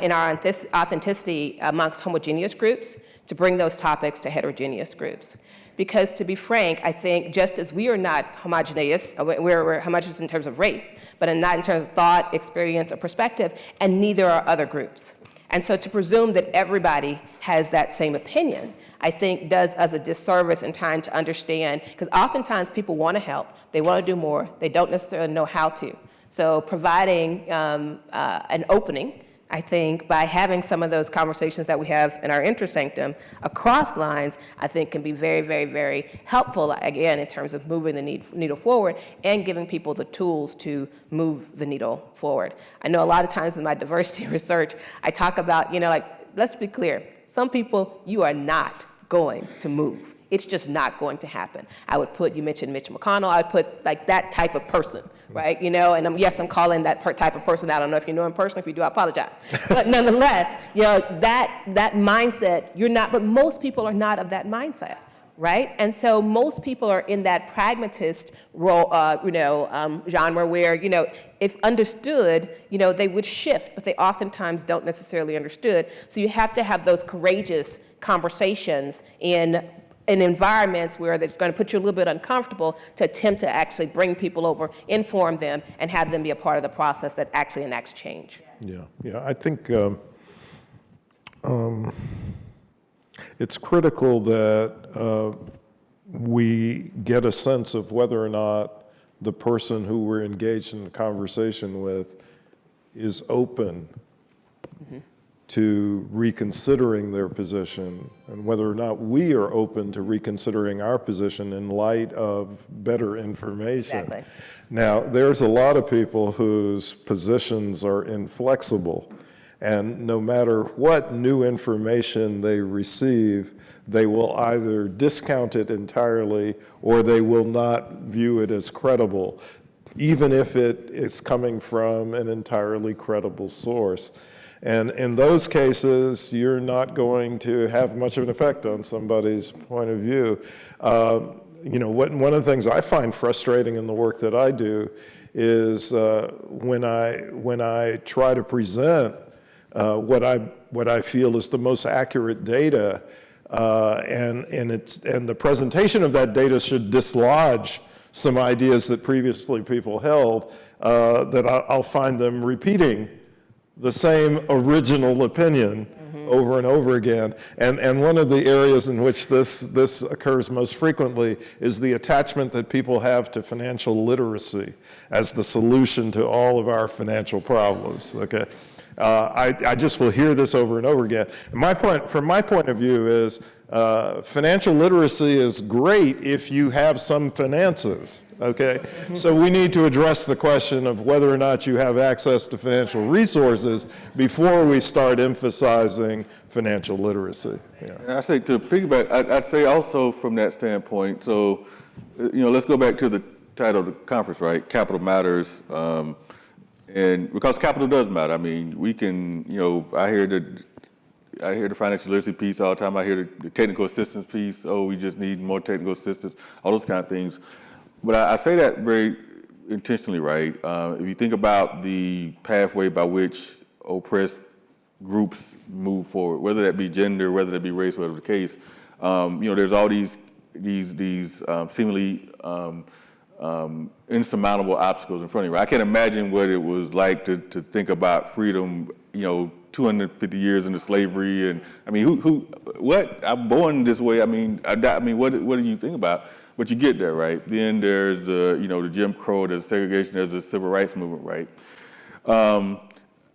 in our authenticity amongst homogeneous groups, to bring those topics to heterogeneous groups. Because to be frank, I think just as we are not homogeneous, we're homogeneous in terms of race, but not in terms of thought, experience, or perspective, and neither are other groups. And so to presume that everybody has that same opinion, I think does us a disservice in trying to understand, because oftentimes people want to help, they want to do more, they don't necessarily know how to. So providing an opening, I think, by having some of those conversations that we have in our intersanctum across lines, I think can be very, very, very helpful, again, in terms of moving the needle forward and giving people the tools to move the needle forward. I know a lot of times in my diversity research, I talk about, let's be clear, some people you are not going to move. It's just not going to happen. I would put, you mentioned Mitch McConnell, I would put like that type of person, right? And yes, I'm calling that type of person out. I don't know if you know him personally. If you do, I apologize. But nonetheless, that mindset, you're not, but most people are not of that mindset, right? And so most people are in that pragmatist role, genre where, if understood, they would shift, but they oftentimes don't necessarily understood. So you have to have those courageous conversations in environments where they're going to put you a little bit uncomfortable to attempt to actually bring people over, inform them, and have them be a part of the process that actually enacts change. Yeah. I think it's critical that we get a sense of whether or not the person who we're engaged in a conversation with is open to reconsidering their position, and whether or not we are open to reconsidering our position in light of better information. Exactly. Now, there's a lot of people whose positions are inflexible, and no matter what new information they receive, they will either discount it entirely or they will not view it as credible, even if it is coming from an entirely credible source. And in those cases, you're not going to have much of an effect on somebody's point of view. One of the things I find frustrating in the work that I do is when I try to present what I feel is the most accurate data, and the presentation of that data should dislodge some ideas that previously people held, that I'll find them repeating the same original opinion over and over again. And one of the areas in which this occurs most frequently is the attachment that people have to financial literacy as the solution to all of our financial problems, okay? I just will hear this over and over again. And from my point of view is financial literacy is great if you have some finances, okay? So we need to address the question of whether or not you have access to financial resources before we start emphasizing financial literacy. Yeah. And I say to piggyback, I'd say also from that standpoint, so, let's go back to the title of the conference, right? Capital Matters. And because capital does matter. I mean, we can, I hear the financial literacy piece all the time. I hear the technical assistance piece. Oh, we just need more technical assistance, all those kind of things. But I say that very intentionally, right? If you think about the pathway by which oppressed groups move forward, whether that be gender, whether that be race, whatever the case, there's all these seemingly insurmountable obstacles in front of you. I can't imagine what it was like to think about freedom, 250 years into slavery, and I mean, what? I'm born this way. I mean, what do you think about? But you get there, right? Then there's the Jim Crow, there's segregation, there's the civil rights movement, right?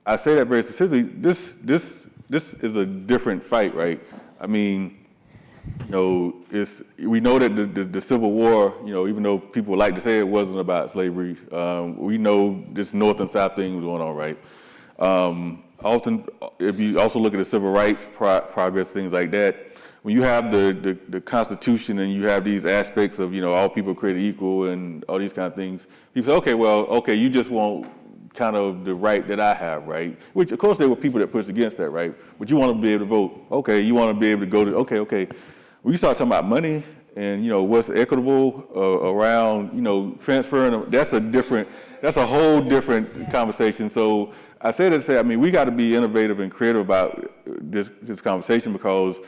I say that very specifically. This is a different fight, right? I mean, we know that the Civil War, even though people like to say it wasn't about slavery, we know this North and South thing was going on, right? Often, if you also look at the civil rights progress, things like that, when you have the Constitution and you have these aspects of, all people created equal and all these kind of things, people say, okay, you just want kind of the right that I have, right? Which, of course, there were people that pushed against that, right? But you want to be able to vote. Okay, you want to be able to go to, okay. When you start talking about money and, what's equitable around, transferring, that's a whole different conversation. So I say that to say, I mean, we got to be innovative and creative about this conversation because,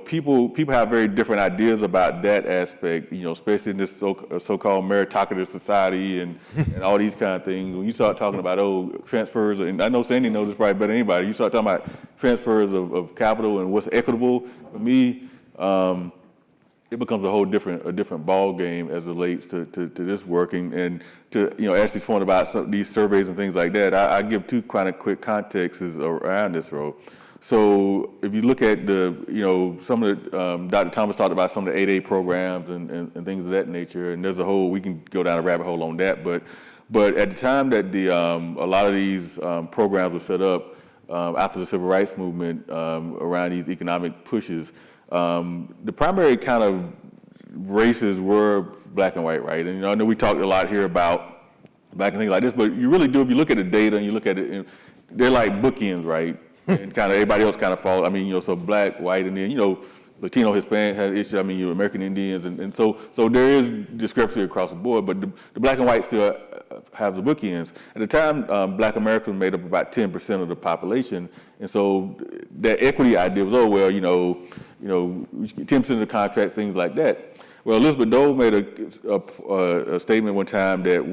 people have very different ideas about that aspect, especially in this so-called meritocracy society and all these kind of things. When you start talking about, transfers, and I know Sandy knows this probably better than anybody, you start talking about transfers of capital and what's equitable. For me, it becomes a whole different ball game as it relates to this working. And to Ashley's point about these surveys and things like that, I give two kind of quick contexts around this role. So if you look at some of the, Dr. Thomas talked about some of the 8A programs and things of that nature, and there's we can go down a rabbit hole on that, but at the time that a lot of these programs were set up after the civil rights movement around these economic pushes, the primary kind of races were black and white, right? And I know we talked a lot here about black and things like this, but you really do, if you look at the data and you look at it, they're like bookends, right? And kind of everybody else kind of falls. I mean, so black, white, and then Latino, Hispanic has issues. I mean, American Indians, and so there is discrepancy across the board. But the black and white still have the bookends. At the time, black Americans made up about 10% of the population, and so that equity idea was, 10% of the contracts, things like that. Well, Elizabeth Dole made a statement one time that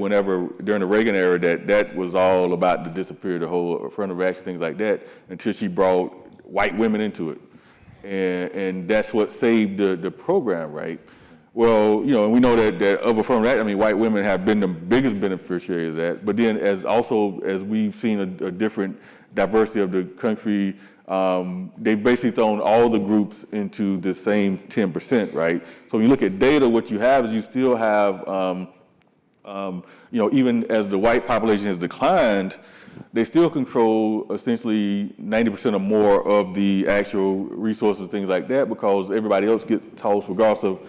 during the Reagan era, that was all about to disappear, the whole affirmative action, things like that, until she brought white women into it. And that's what saved the program, right? Well, and we know that of affirmative action, I mean, white women have been the biggest beneficiaries of that. But then as we've seen a different diversity of the country, they've basically thrown all the groups into the same 10%, right? So when you look at data, what you have is you still have, even as the white population has declined, they still control essentially 90% or more of the actual resources, things like that, because everybody else gets tossed regardless of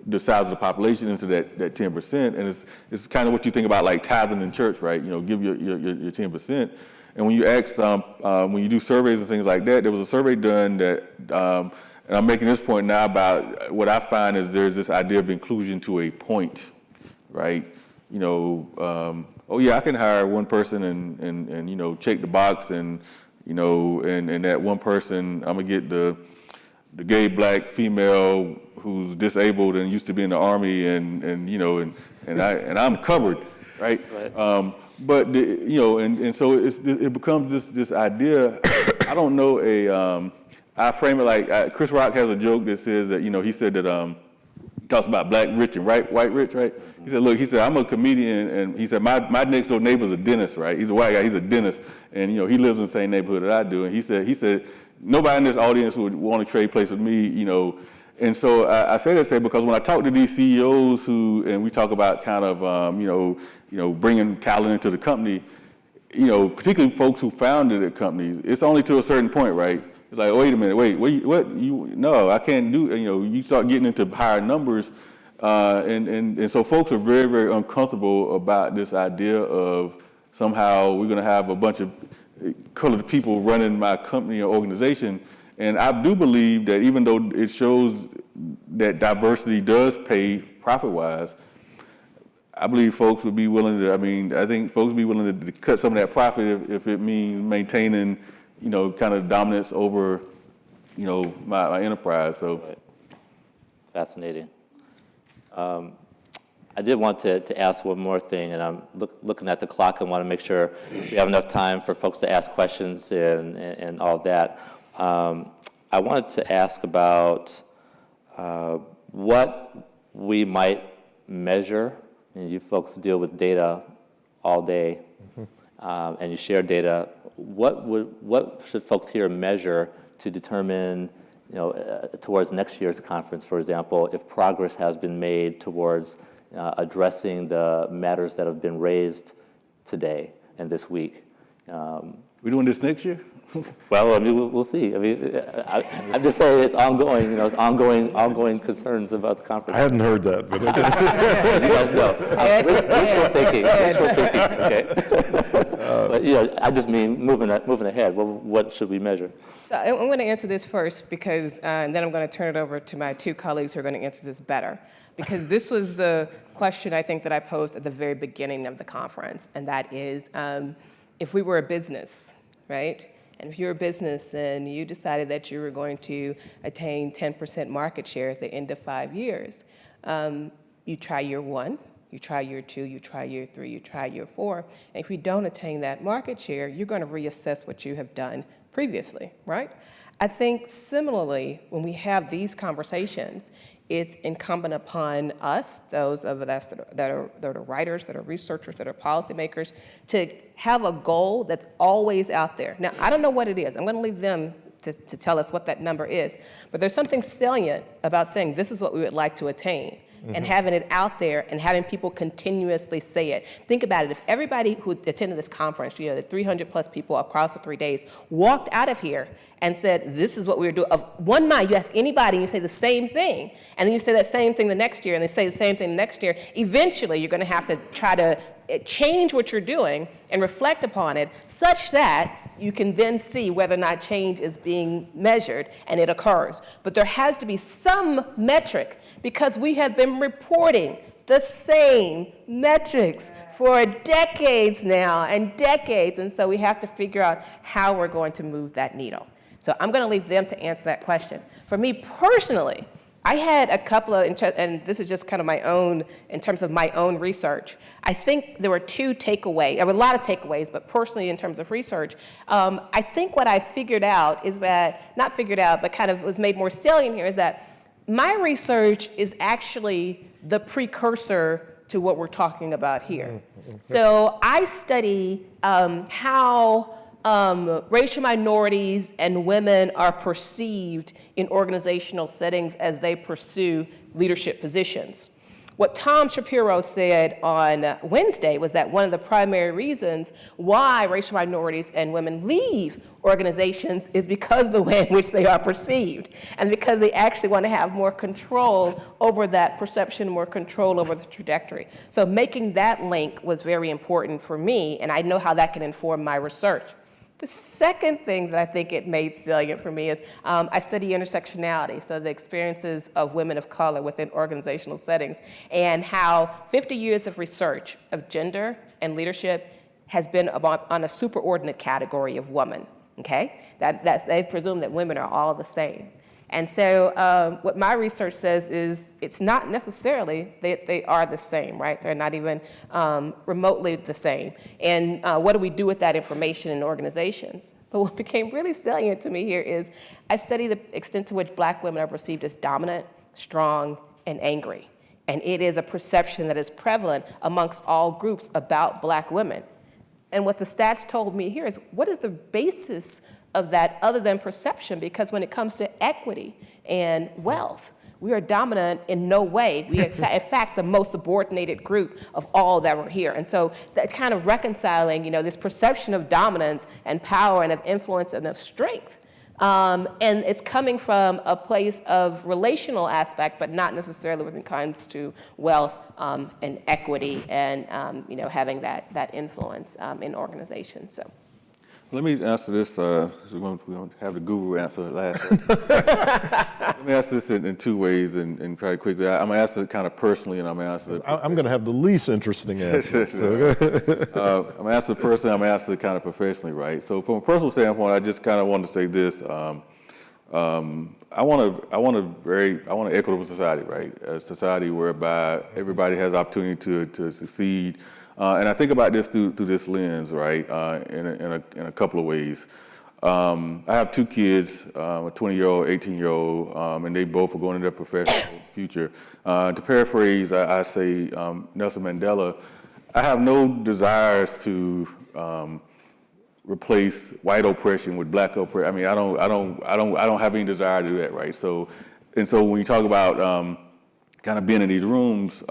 the size of the population into that 10%. And it's kind of what you think about like tithing in church, right? Give your 10%. And when you ask, when you do surveys and things like that, there was a survey done that, and I'm making this point now about what I find is there's this idea of inclusion to a point, right? I can hire one person and check the box and that one person, I'm gonna get the gay black female who's disabled and used to be in the army and I'm covered, right? But so it becomes this idea. I don't know I frame it like Chris Rock has a joke that says that he said that he talks about black rich and white rich, right? He said, look, I'm a comedian, and he said my next door neighbor's a dentist, right? He's a white guy, he's a dentist, and he lives in the same neighborhood that I do, and he said nobody in this audience would want to trade places with me, And so I say that because when I talk to these CEOs and we talk about kind of bringing talent into the company, particularly folks who founded the companies, it's only to a certain point, right? It's like, wait a minute, no, I can't do. You start getting into higher numbers, and so folks are very, very uncomfortable about this idea of somehow we're going to have a bunch of colored people running my company or organization. And I do believe that even though it shows that diversity does pay profit-wise, I believe folks would be willing to, I think folks would be willing to cut some of that profit if it means maintaining, kind of dominance over, my enterprise, so. Right. Fascinating. I did want to ask one more thing, and I'm looking at the clock and want to make sure we have enough time for folks to ask questions and all that. I wanted to ask about what we might measure. And you folks deal with data all day, and you share data. What should folks here measure to determine, towards next year's conference, for example, if progress has been made towards addressing the matters that have been raised today and this week? We doing this next year? Well, we'll see. I'm just saying it's ongoing. It's ongoing concerns about the conference. I hadn't heard that, but okay. You guys know. Wishful thinking. Okay. But I just mean moving ahead. Well, what should we measure? So I'm going to answer this first because, and then I'm going to turn it over to my two colleagues who are going to answer this better. Because this was the question I think that I posed at the very beginning of the conference, and that is, if we were a business, right? And if you're a business and you decided that you were going to attain 10% market share at the end of 5 years, you try year 1, you try year 2, you try year 3, you try year 4. And if you don't attain that market share, you're going to reassess what you have done previously, right? I think similarly, when we have these conversations, it's incumbent upon us, those of us that are writers, that are researchers, that are policymakers, to have a goal that's always out there. Now, I don't know what it is. I'm going to leave them to tell us what that number is. But there's something salient about saying this is what we would like to attain. And having it out there and having people continuously say it. Think about it. If everybody who attended this conference, the 300 plus people across the 3 days, walked out of here and said, this is what we were doing, of one mind, you ask anybody and you say the same thing, and then you say that same thing the next year, and they say the same thing the next year, eventually you're going to have to try to change what you're doing and reflect upon it such that you can then see whether or not change is being measured and it occurs. But there has to be some metric, because we have been reporting the same metrics for decades now and decades, and so we have to figure out how we're going to move that needle. So I'm going to leave them to answer that question. For me personally, I had a couple of, and this is just kind of my own, in terms of my own research, I think there were two takeaways. There were a lot of takeaways, but personally in terms of research, I think what I figured out is that, not figured out, but kind of was made more salient here, is that my research is actually the precursor to what we're talking about here. So I study how racial minorities and women are perceived in organizational settings as they pursue leadership positions. What Tom Shapiro said on Wednesday was that one of the primary reasons why racial minorities and women leave organizations is because of the way in which they are perceived, and because they actually want to have more control over that perception, more control over the trajectory. So making that link was very important for me, and I know how that can inform my research. The second thing that I think it made salient for me is I study intersectionality, so the experiences of women of color within organizational settings, and how 50 years of research of gender and leadership has been on a superordinate category of woman, okay? That they presume that women are all the same. And so what my research says is it's not necessarily that they are the same, right? They're not even remotely the same. And what do we do with that information in organizations? But what became really salient to me here is I study the extent to which Black women are perceived as dominant, strong, and angry. And it is a perception that is prevalent amongst all groups about Black women. And what the stats told me here is, what is the basis of that other than perception? Because when it comes to equity and wealth, we are dominant in no way. We are, in fact, the most subordinated group of all that were here. And so that kind of reconciling, this perception of dominance and power and of influence and of strength. And it's coming from a place of relational aspect, but not necessarily when it comes to wealth and equity and having that influence in organizations. So. Let me answer this. We're going to have the guru answer it last. Let me answer this in two ways and try to quickly. I'm going to answer it kind of personally, and I'm going to answer it. I'm going to have the least interesting answer. So. I'm going to answer it personally. I'm going to answer it kind of professionally, right? So from a personal standpoint, I just kind of wanted to say this. I want an equitable society, right? A society whereby everybody has opportunity to succeed. And I think about this through this lens, right, in a couple of ways. I have two kids, a 20-year-old, 18-year-old, and they both are going into their professional future. To paraphrase, I say Nelson Mandela, I have no desires to replace white oppression with Black oppression. I mean, I don't have any desire to do that, right? So when you talk about kind of being in these rooms,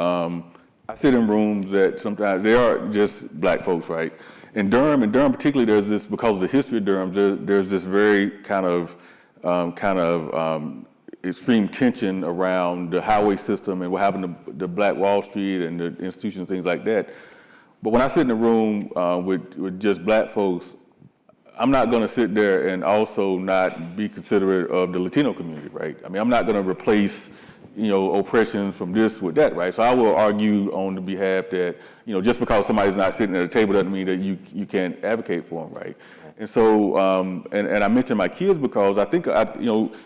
I sit in rooms that sometimes they are just Black folks, right? In Durham particularly, there's this, because of the history of Durham, there's this very kind of extreme tension around the highway system and what happened to the Black Wall Street and the institutions, things like that. But when I sit in a room with just Black folks, I'm not going to sit there and also not be considerate of the Latino community, right? I mean, I'm not going to replace oppression from this with that, right? So I will argue on the behalf that, just because somebody's not sitting at a table doesn't mean that you can't advocate for them, right? And so, and I mention my kids because I think, a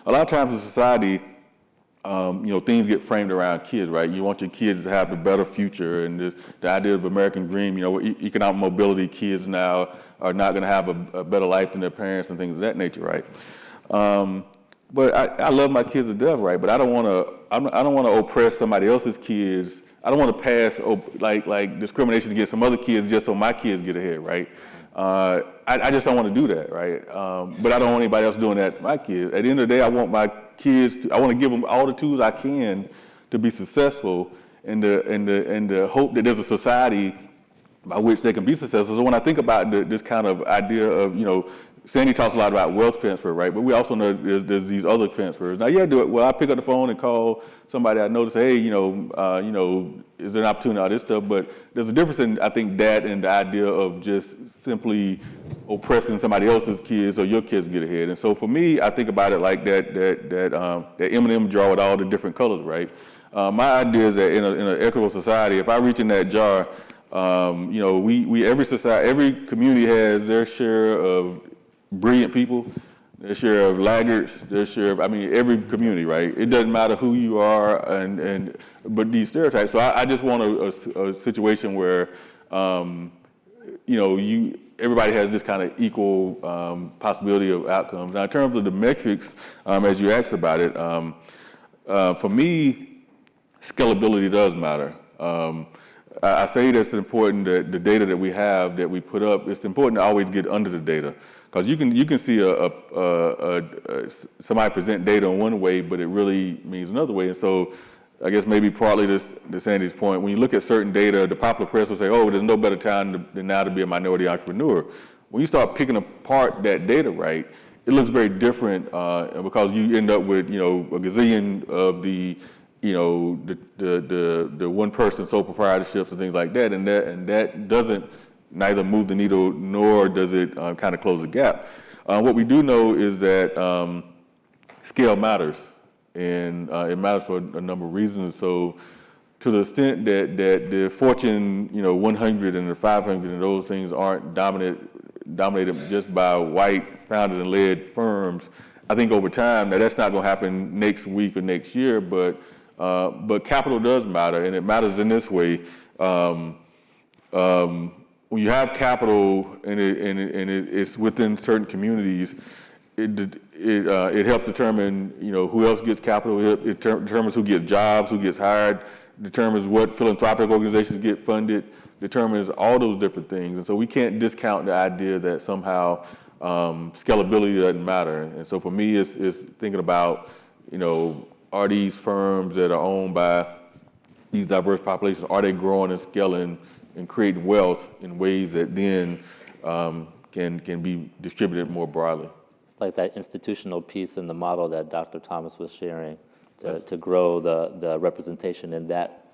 lot of times in society, things get framed around kids, right? You want your kids to have a better future, and the idea of American dream, economic mobility, kids now are not going to have a better life than their parents and things of that nature, right? But I love my kids to death, right? But I don't want to oppress somebody else's kids. I don't want to pass like discrimination against some other kids just so my kids get ahead, right? I just don't want to do that, right? But I don't want anybody else doing that to my kids. At the end of the day, I want my kids I want to give them all the tools I can to be successful, and the hope that there's a society by which they can be successful. So when I think about this kind of idea of, Sandy talks a lot about wealth transfer, right? But we also know there's these other transfers. Now, yeah, do it. Well, I pick up the phone and call somebody I know to say, hey, is there an opportunity, all this stuff? But there's a difference in, I think, that and the idea of just simply oppressing somebody else's kids or your kids get ahead. And so for me, I think about it like that M&M jar with all the different colors, right? My idea is that in an equitable society, if I reach in that jar, every community has their share of brilliant people, their share of laggards, their share of, every community, right? It doesn't matter who you are, but these stereotypes. So I just want a situation where, everybody has this kind of equal possibility of outcomes. Now, in terms of the metrics, as you asked about it, for me, scalability does matter. I say that's important, that the data that we have, that we put up, it's important to always get under the data. Because you can see somebody present data in one way, but it really means another way. And so I guess maybe partly to Sandy's point, when you look at certain data, the popular press will say, oh, there's no better time than now to be a minority entrepreneur. When you start picking apart that data, right, it looks very different because you end up with, a gazillion of the one person sole proprietorships and things like that, and that doesn't neither move the needle nor does it kind of close the gap. What we do know is that scale matters, and it matters for a number of reasons. So to the extent that the Fortune 100 and the 500 and those things aren't dominated just by white founded and led firms, I think over time, now that's not going to happen next week or next year, but capital does matter, and it matters in this way. When you have capital and it's within certain communities, it helps determine who else gets capital. It determines who gets jobs, who gets hired, determines what philanthropic organizations get funded, determines all those different things. And so we can't discount the idea that somehow scalability doesn't matter. And so for me, it's thinking about are these firms that are owned by these diverse populations, are they growing and scaling and creating wealth in ways that then can be distributed more broadly? It's like that institutional piece in the model that Dr. Thomas was sharing to grow the representation in that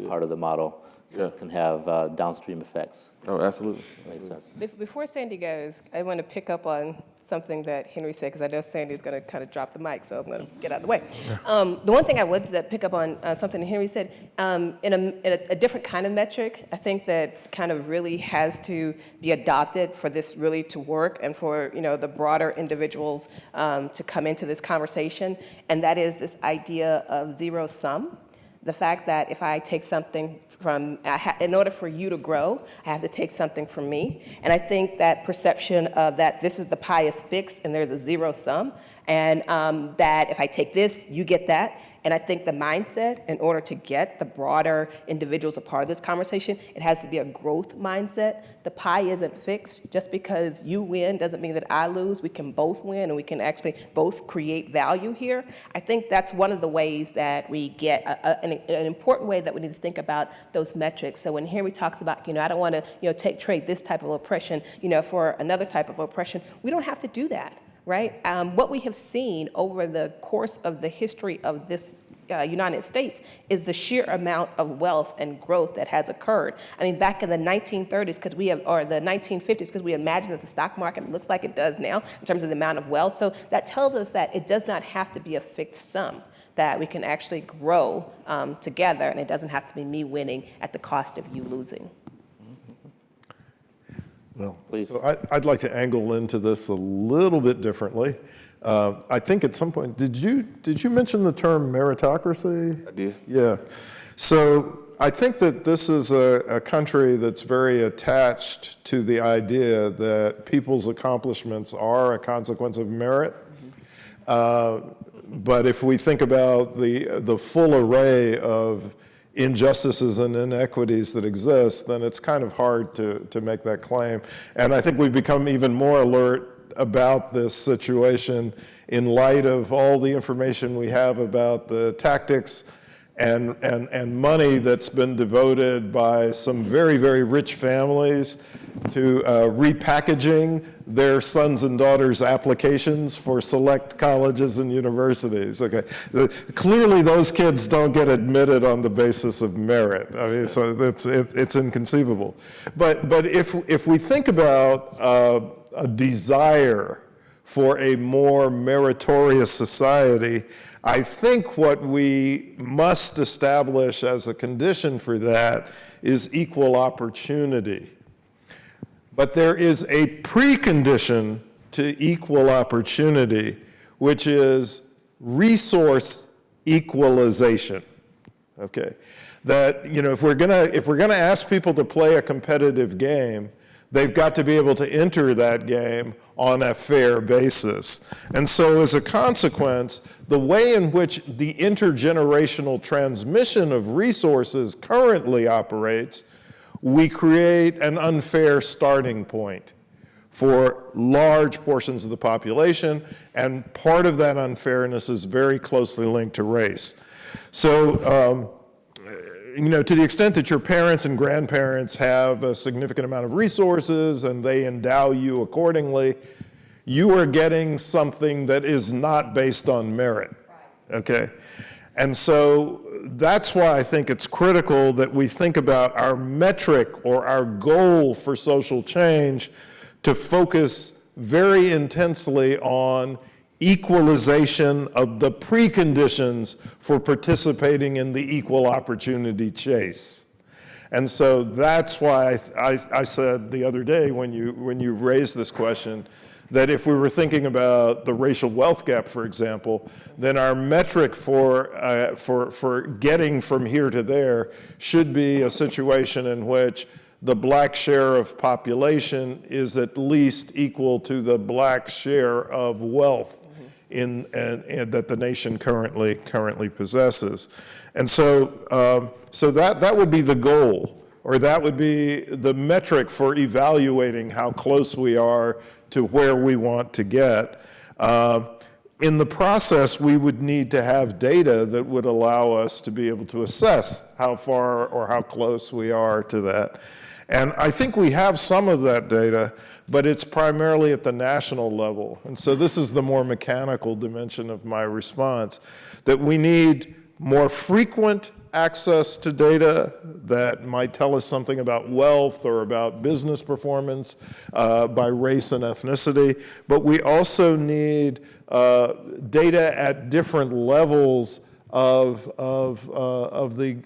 part of the model can have downstream effects. Oh, absolutely. Makes sense. Before Sandy goes, I want to pick up on something that Henry said, because I know Sandy's going to kind of drop the mic, so I'm going to get out of the way. The one thing I would pick up on something that Henry said, in a different kind of metric, I think that kind of really has to be adopted for this really to work and for the broader individuals to come into this conversation, and that is this idea of zero sum. The fact that if I take something from, in order for you to grow, I have to take something from me. And I think that perception of that this is the pie is fixed and there's a zero sum, and that if I take this, you get that. And I think the mindset, in order to get the broader individuals a part of this conversation, it has to be a growth mindset. The pie isn't fixed. Just because you win doesn't mean that I lose. We can both win, and we can actually both create value here. I think that's one of the ways that we get an important way that we need to think about those metrics. So when Henry talks about, I don't want to trade this type of oppression, for another type of oppression, we don't have to do that. Right? What we have seen over the course of the history of this United States is the sheer amount of wealth and growth that has occurred. I mean, back in the 1930s, or the 1950s, because we imagine that the stock market looks like it does now in terms of the amount of wealth. So that tells us that it does not have to be a fixed sum, that we can actually grow together, and it doesn't have to be me winning at the cost of you losing. Well, so I'd like to angle into this a little bit differently. I think at some point, did you mention the term meritocracy? I did. Yeah. So I think that this is a country that's very attached to the idea that people's accomplishments are a consequence of merit. But if we think about the full array of injustices and inequities that exist, then it's kind of hard to make that claim. And I think we've become even more alert about this situation in light of all the information we have about the tactics and money that's been devoted by some very, very rich families to repackaging their sons and daughters' applications for select colleges and universities. Okay, clearly those kids don't get admitted on the basis of merit. I mean, so it's inconceivable. But if we think about a desire for a more meritorious society, I think what we must establish as a condition for that is equal opportunity. But there is a precondition to equal opportunity, which is resource equalization. Okay, that if we're gonna ask people to play a competitive game, they've got to be able to enter that game on a fair basis. And so as a consequence, the way in which the intergenerational transmission of resources currently operates, we create an unfair starting point for large portions of the population, and part of that unfairness is very closely linked to race. So, to the extent that your parents and grandparents have a significant amount of resources and they endow you accordingly, you are getting something that is not based on merit, okay? And so that's why I think it's critical that we think about our metric or our goal for social change to focus very intensely on equalization of the preconditions for participating in the equal opportunity chase. And so that's why I said the other day when you raised this question, that if we were thinking about the racial wealth gap, for example, then our metric for getting from here to there should be a situation in which the black share of population is at least equal to the black share of wealth and that the nation currently possesses. And so that would be the goal, or that would be the metric for evaluating how close we are to where we want to get. In the process, we would need to have data that would allow us to be able to assess how far or how close we are to that. And I think we have some of that data, but it's primarily at the national level. And so this is the more mechanical dimension of my response, that we need more frequent access to data that might tell us something about wealth or about business performance by race and ethnicity, but we also need data at different levels of the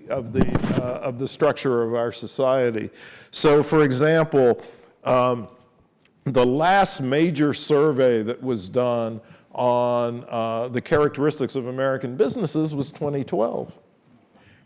structure of our society. So, for example, the last major survey that was done on the characteristics of American businesses was 2012,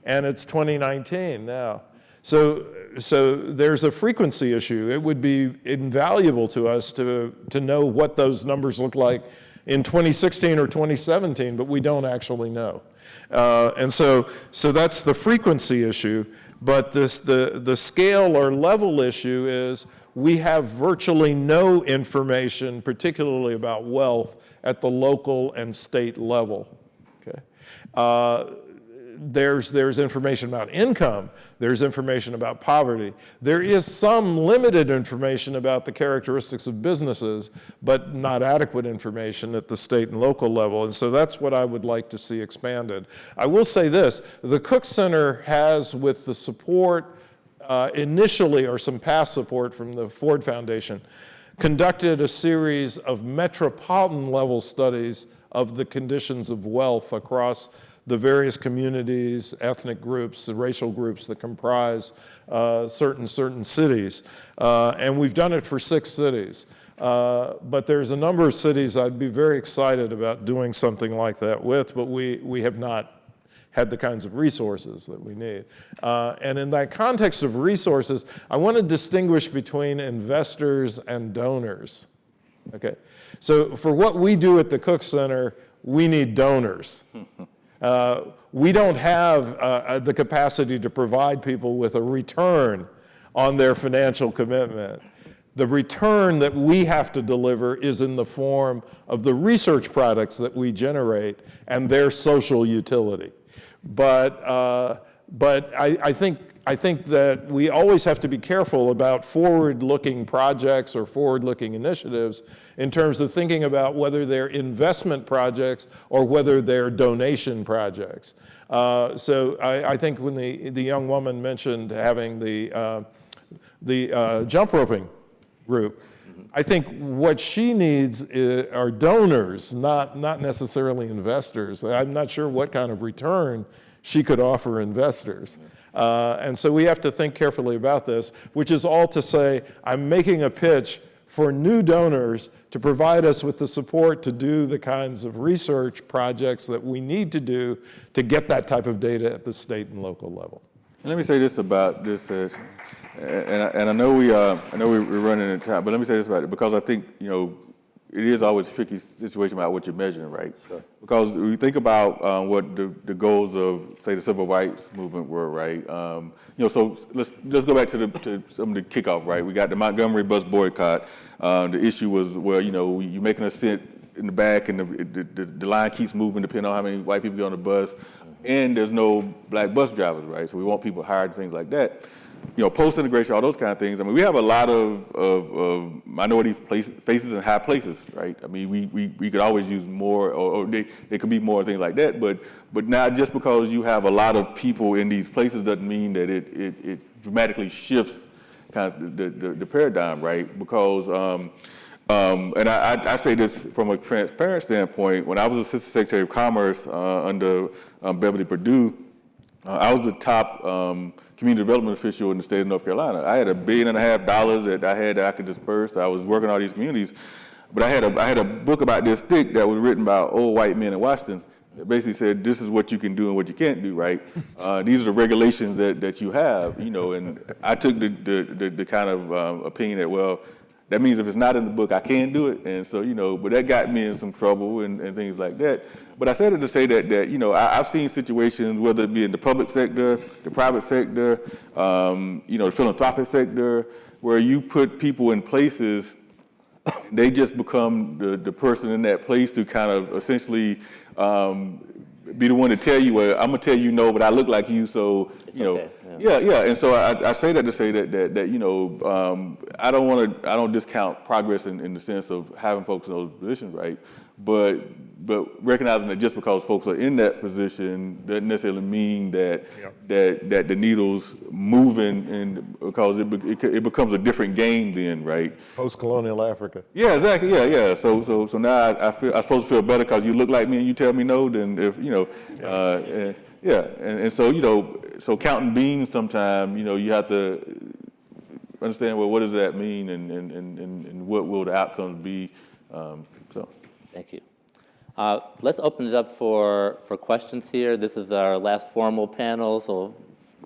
and it's 2019 now. So there's a frequency issue. It would be invaluable to us to know what those numbers look like in 2016 or 2017, but we don't actually know. And so that's the frequency issue, but the scale or level issue is we have virtually no information, particularly about wealth, at the local and state level. Okay. There's information about income, there's information about poverty. There is some limited information about the characteristics of businesses, but not adequate information at the state and local level. And so that's what I would like to see expanded. I will say this, the Cook Center has, with the support initially, or some past support from the Ford Foundation, conducted a series of metropolitan level studies of the conditions of wealth across the various communities, ethnic groups, the racial groups that comprise certain cities. And we've done it for 6 cities. But there's a number of cities I'd be very excited about doing something like that with, but we have not had the kinds of resources that we need. And in that context of resources, I want to distinguish between investors and donors. Okay, so for what we do at the Cook Center, we need donors. We don't have the capacity to provide people with a return on their financial commitment. The return that we have to deliver is in the form of the research products that we generate and their social utility. But I think that we always have to be careful about forward-looking projects or forward-looking initiatives in terms of thinking about whether they're investment projects or whether they're donation projects. So I think when the young woman mentioned having the jump roping group, I think what she needs are donors, not necessarily investors. I'm not sure what kind of return she could offer investors. And so we have to think carefully about this, which is all to say, I'm making a pitch for new donors to provide us with the support to do the kinds of research projects that we need to do to get that type of data at the state and local level. And let me say this about this, and I know we're running out of time, but let me say this about it, because I think, it is always a tricky situation about what you're measuring, right? Sure. Because we think about what the goals of, say, the civil rights movement were, right? So let's go back to some of the kickoff, right? We got the Montgomery bus boycott. The issue was, well, you're making a cent in the back, and the line keeps moving depending on how many white people get on the bus, and there's no black bus drivers, right? So we want people hired and things like that. Post-integration, all those kind of things. I mean, we have a lot of minority faces in high places, right? I mean, we could always use more, or they could be more things like that. But not just because you have a lot of people in these places doesn't mean that it dramatically shifts kind of the paradigm, right? Because and I say this from a transparent standpoint. When I was Assistant Secretary of Commerce under Beverly Perdue, I was the top community development official in the state of North Carolina. I had $1.5 billion that I could disperse. I was working all these communities, but I had a book about this thick that was written by old white men in Washington that basically said, this is what you can do and what you can't do, right? These are the regulations that you have, and I took the kind of opinion that, well, that means if it's not in the book, I can't do it. And so, but that got me in some trouble and things like that. But I said it to say that I've seen situations, whether it be in the public sector, the private sector, the philanthropic sector, where you put people in places, they just become the person in that place to kind of essentially be the one to tell you, well, I'm gonna tell you no, but I look like you, so it's okay. Yeah. And so I say that to say that I don't discount progress in the sense of having folks in those positions, right? But recognizing that just because folks are in that position doesn't necessarily mean that the needle's moving, and because it becomes a different game then, right? Post-colonial Africa. Yeah, exactly. Yeah. So now I'm supposed to feel better because you look like me and you tell me no. Then if and so so counting beans sometimes you have to understand, well, what does that mean, and what will the outcomes be? So. Thank you. Let's open it up for questions here. This is our last formal panel, so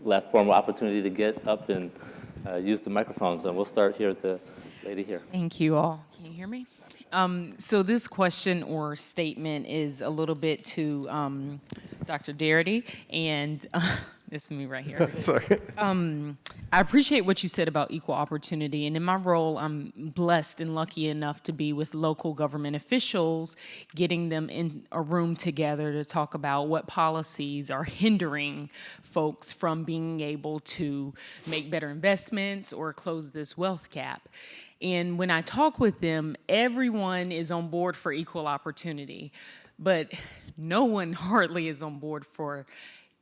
last formal opportunity to get up and use the microphones. And we'll start here with the lady here. Thank you all. Can you hear me? So this question or statement is a little bit to Dr. Darity, and this is me right here. Sorry. I appreciate what you said about equal opportunity, and in my role, I'm blessed and lucky enough to be with local government officials, getting them in a room together to talk about what policies are hindering folks from being able to make better investments or close this wealth gap. And when I talk with them, everyone is on board for equal opportunity, but no one hardly is on board for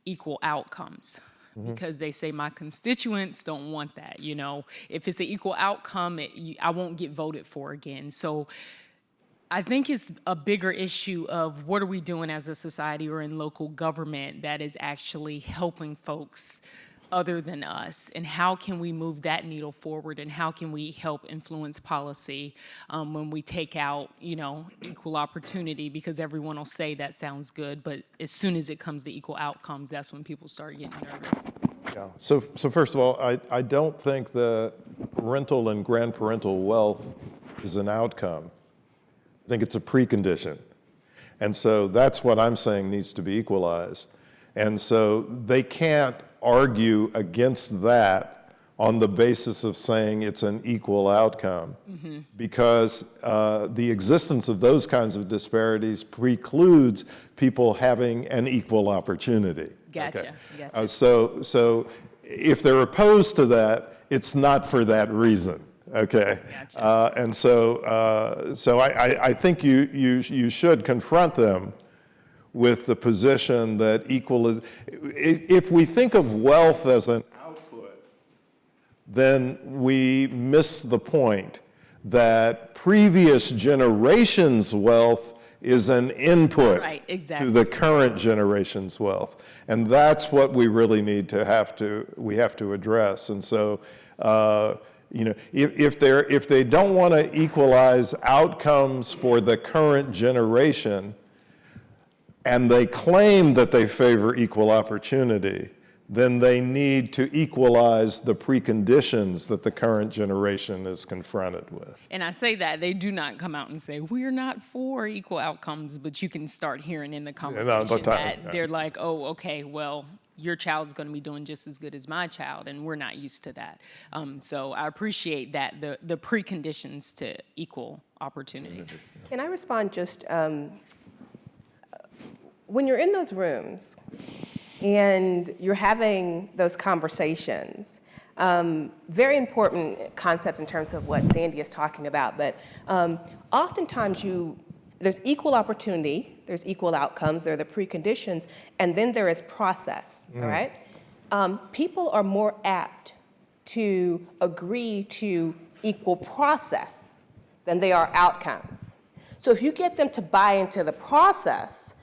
equal outcomes. Because they say my constituents don't want that. If it's an equal outcome, I won't get voted for again. So I think it's a bigger issue of what are we doing as a society or in local government that is actually helping folks other than us, and how can we move that needle forward, and how can we help influence policy when we take out, equal opportunity, because everyone will say that sounds good, but as soon as it comes to equal outcomes, that's when people start getting nervous. Yeah. So first of all, I don't think that parental and grandparental wealth is an outcome. I think it's a precondition. And so that's what I'm saying needs to be equalized. And so they can't argue against that on the basis of saying it's an equal outcome, because the existence of those kinds of disparities precludes people having an equal opportunity. Gotcha, gotcha. So if they're opposed to that, it's not for that reason. Okay, Gotcha. And so I think you should confront them with the position that if we think of wealth as an output, then we miss the point that previous generations' wealth is an input Right, exactly. to the current generation's wealth, and that's what we really need to have to address. And so. If they don't want to equalize outcomes for the current generation, and they claim that they favor equal opportunity, then they need to equalize the preconditions that the current generation is confronted with. And I say that, they do not come out and say, we're not for equal outcomes, but you can start hearing in the conversation that they're like, oh, okay, well, your child's going to be doing just as good as my child, and we're not used to that. So I appreciate that, the preconditions to equal opportunity. Can I respond just, when you're in those rooms and you're having those conversations, very important concepts in terms of what Sandy is talking about, but oftentimes there's equal opportunity, there's equal outcomes, there are the preconditions, and then there is process, all right? People are more apt to agree to equal process than they are outcomes. So if you get them to buy into the process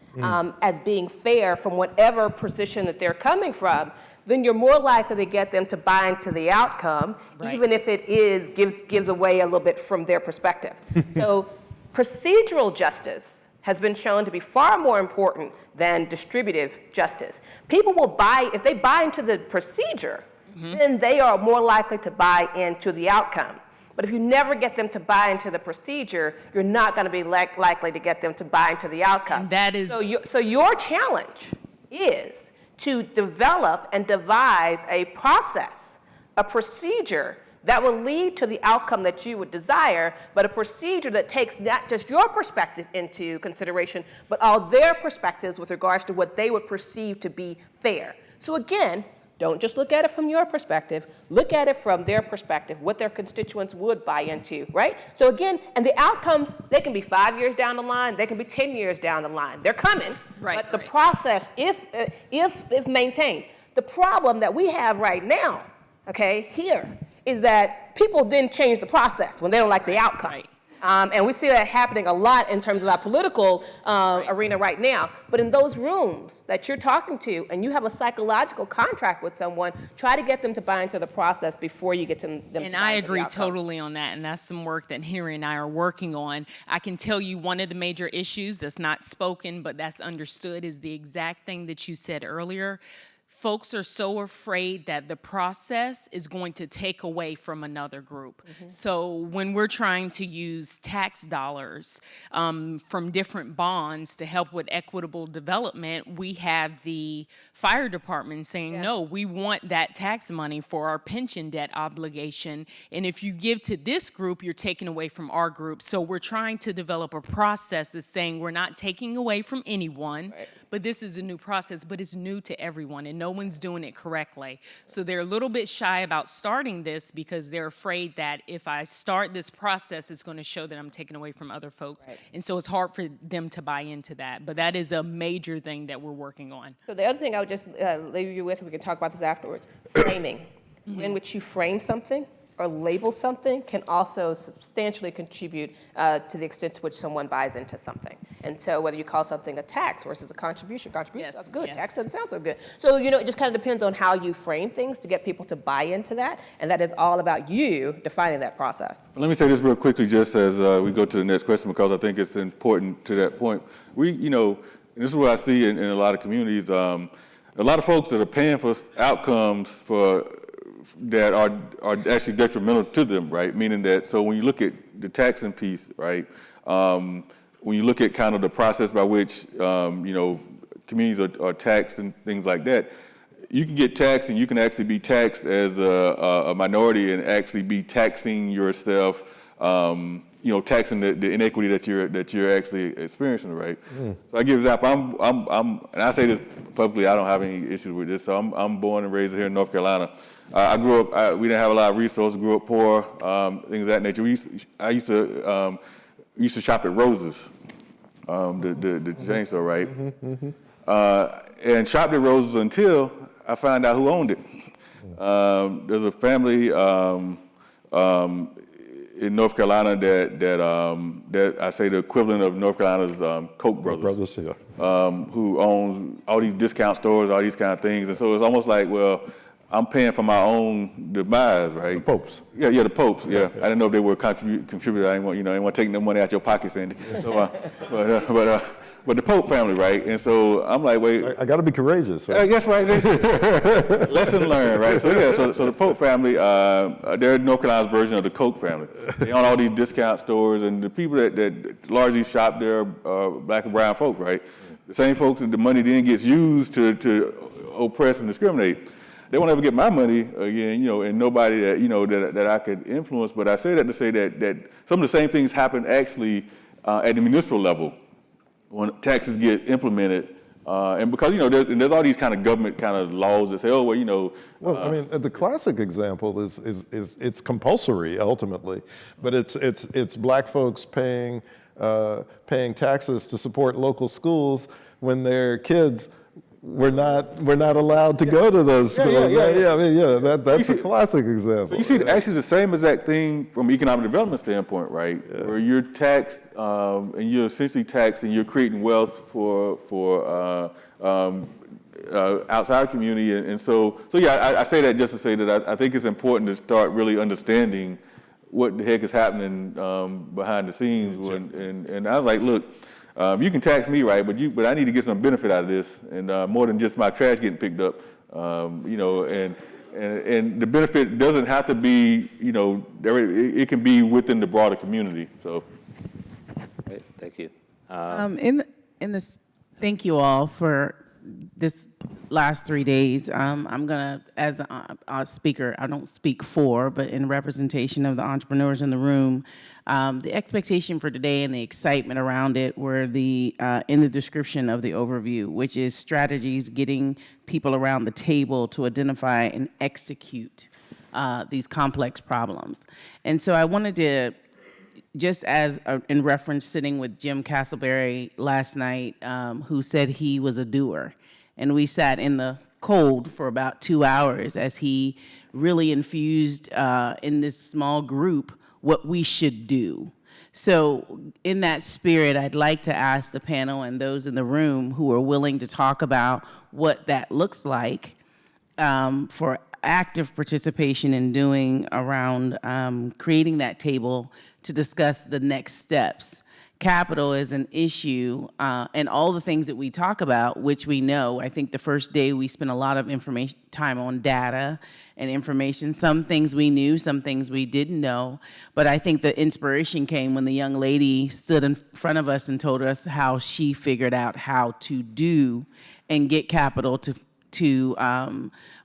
as being fair from whatever position that they're coming from, then you're more likely to get them to buy into the outcome, Right. even if it gives away a little bit from their perspective. So procedural justice has been shown to be far more important than distributive justice. People will buy, if they buy into the procedure, then they are more likely to buy into the outcome. But if you never get them to buy into the procedure, you're not going to be likely to get them to buy into the outcome. And that is... So your challenge is to develop and devise a process, a procedure that will lead to the outcome that you would desire, but a procedure that takes not just your perspective into consideration, but all their perspectives with regards to what they would perceive to be fair. So again, don't just look at it from your perspective, look at it from their perspective, what their constituents would buy into, right? So again, and the outcomes, they can be 5 years down the line, they can be 10 years down the line. They're coming, Right, but the right. process, if maintained. The problem that we have right now, okay, here, is that people then change the process when they don't like the outcome. Right. And we see that happening a lot in terms of our political arena right now. But in those rooms that you're talking to and you have a psychological contract with someone, try to get them to buy into the process before you get them to buy into the outcome. And I agree totally on that, and that's some work that Henry and I are working on. I can tell you one of the major issues that's not spoken but that's understood is the exact thing that you said earlier. Folks are so afraid that the process is going to take away from another group. So when we're trying to use tax dollars from different bonds to help with equitable development, we have the fire department saying, no, we want that tax money for our pension debt obligation. And if you give to this group, you're taking away from our group. So we're trying to develop a process that's saying we're not taking away from anyone, but this is a new process, but it's new to everyone, and no one's doing it correctly. So they're a little bit shy about starting this because they're afraid that if I start this process, it's going to show that I'm taking away from other folks. And so it's hard for them to buy into that. But that is a major thing that we're working on. So the other thing I would just leave you with, we can talk about this afterwards, framing. In which you frame something or label something can also substantially contribute to the extent to which someone buys into something. And so whether you call something a tax versus a contribution sounds good, tax doesn't sound so good. So, it just kind of depends on how you frame things to get people to buy into that, and that is all about you defining that process. Let me say this real quickly just as we go to the next question, because I think it's important to that point. And this is what I see in a lot of communities, a lot of folks that are paying for outcomes that are actually detrimental to them, right? Meaning that, so when you look at the taxing piece, right, When you look at kind of the process by which, communities are taxed and things like that, you can get taxed and you can actually be taxed as a minority and actually be taxing yourself, taxing the inequity that you're actually experiencing, right? So I give an example. And I say this publicly. I don't have any issues with this. So I'm born and raised here in North Carolina. I grew up. We didn't have a lot of resources. Grew up poor, things of that nature. I used to shop at Rose's, the chain store, right? And shopped at Rose's until I found out who owned it. There's a family in North Carolina that I say the equivalent of North Carolina's Koch brothers, who owns all these discount stores, all these kind of things. And so it's almost like, well, I'm paying for my own demise, right? The Popes. Yeah, the Popes. Yeah. I didn't know if they were a contributor. I didn't want to take no money out your pocket, Sandy. So, but the Pope family, right? And so I'm like, wait. I got to be courageous. Right? That's right. Lesson learned, right? So yeah, so the Pope family, they're North Carolina's version of the Koch family. They own all these discount stores, and the people that largely shop there are black and brown folks, right? The same folks that the money then gets used to oppress and discriminate. They won't ever get my money again, and nobody that I could influence. But I say that to say that some of the same things happen actually at the municipal level when taxes get implemented. And because, there's all these kind of government kind of laws that say, oh, well, Well, I mean, the classic example is it's compulsory ultimately, but it's black folks paying taxes to support local schools when their kids we're not allowed to go to those schools. That's a classic example. So you see actually the same exact thing from an economic development standpoint, right? Yeah. Where you're taxed and you're essentially taxed and you're creating wealth for outside community. And so I say that just to say that I think it's important to start really understanding what the heck is happening behind the scenes. And I was like, look, you can tax me, right? But I need to get some benefit out of this, and more than just my trash getting picked up, and the benefit doesn't have to be, it can be within the broader community. So, Great, thank you. Thank you all for this last 3 days. I'm gonna, as a speaker, I don't speak for, but in representation of the entrepreneurs in the room. The expectation for today and the excitement around it were in the description of the overview, which is strategies getting people around the table to identify and execute these complex problems. And so I wanted to, just as in reference sitting with Jim Castleberry last night, who said he was a doer. And we sat in the cold for about 2 hours as he really infused in this small group what we should do. So in that spirit, I'd like to ask the panel and those in the room who are willing to talk about what that looks like for active participation in doing around creating that table to discuss the next steps. Capital is an issue, and all the things that we talk about, which we know. I think the first day we spent a lot of time on data and information. Some things we knew, some things we didn't know. But I think the inspiration came when the young lady stood in front of us and told us how she figured out how to do and get capital to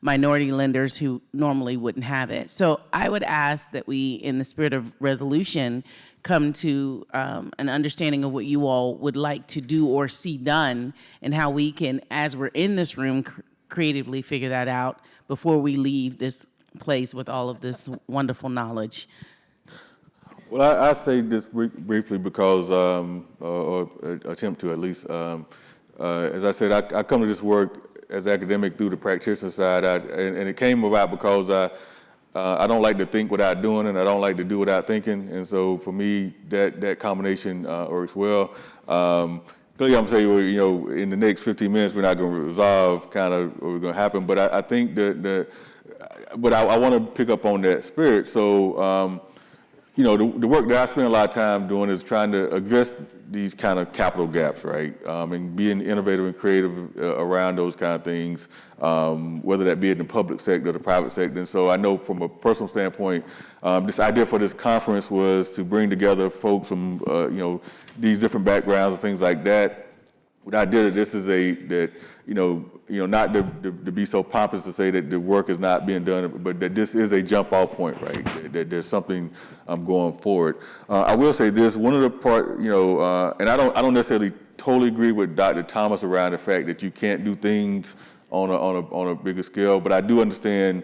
minority lenders who normally wouldn't have it. So I would ask that we, in the spirit of resolution, come to an understanding of what you all would like to do or see done, and how we can, as we're in this room, creatively figure that out before we leave this place with all of this wonderful knowledge. Well, I say this briefly because, or attempt to at least, as I said, I come to this work as academic through the practitioner side, and it came about because I don't like to think without doing, and I don't like to do without thinking. And so for me, that combination works well. Clearly, I'm saying, in the next 15 minutes, we're not going to resolve kind of what's going to happen. But I think but I want to pick up on that spirit. So, the work that I spend a lot of time doing is trying to address these kind of capital gaps, right? And being innovative and creative around those kind of things, whether that be in the public sector or the private sector. And so I know from a personal standpoint, this idea for this conference was to bring together folks from, these different backgrounds and things like that. When I did it, this is not to be so pompous to say that the work is not being done, but that this is a jump off point, right? That there's something going forward. I will say this, one of the part, and I don't necessarily totally agree with Dr. Thomas around the fact that you can't do things on a bigger scale, but I do understand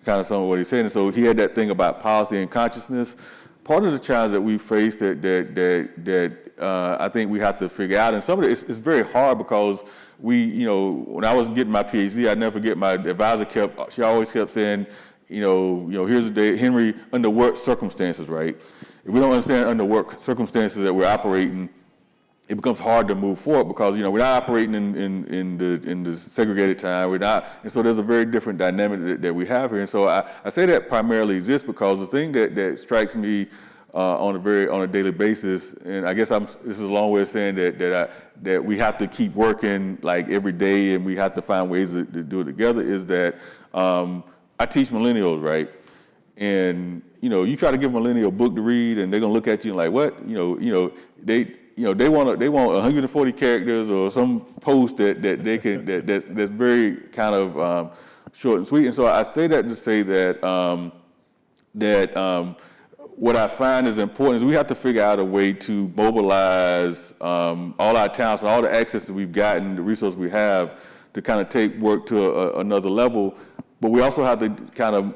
kind of some of what he's saying. And so he had that thing about policy and consciousness. Part of the challenge that we face that I think we have to figure out, and some of it it's very hard because when I was getting my PhD, I never forget my advisor she always kept saying, here's the day, Henry, under what circumstances, right? If we don't understand under what circumstances that we're operating, it becomes hard to move forward because we're not operating in the segregated time. We're not, and so there's a very different dynamic that we have here. And so I say that primarily just because the thing that strikes me on a daily basis, and I guess this is a long way of saying that we have to keep working like every day, and we have to find ways to do it together. Is that I teach millennials, right? And you try to give a millennial a book to read, and they're gonna look at you and like, what? They want 140 characters or some post that they can that's very kind of short and sweet. And so I say that to say that what I find is important is we have to figure out a way to mobilize all our talents and all the access that we've gotten, the resources we have, to kind of take work to another level. But we also have to kind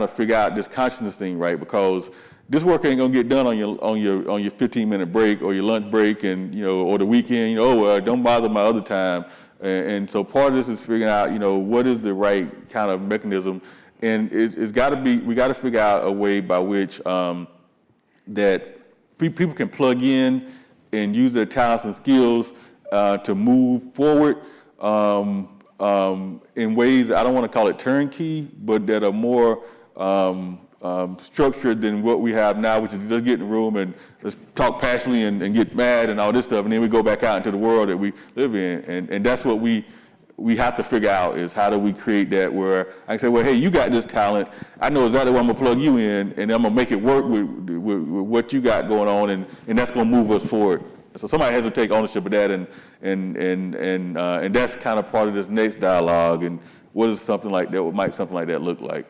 of figure out this consciousness thing, right? Because this work ain't gonna get done on your 15-minute break or your lunch break, and or the weekend. Don't bother my other time. And so part of this is figuring out what is the right kind of mechanism, and it's got to be. We got to figure out a way by which that people can plug in and use their talents and skills to move forward in ways I don't want to call it turnkey, but that are more structured than what we have now, which is just get in the room and let's talk passionately and get mad and all this stuff, and then we go back out into the world that we live in, and that's what we have to figure out is how do we create that where I can say, well, hey, you got this talent, I know exactly where I'm gonna plug you in, and I'm gonna make it work with what you got going on, and that's gonna move us forward. So somebody has to take ownership of that, and that's kind of part of this next dialogue. And what is something like that? What might something like that look like?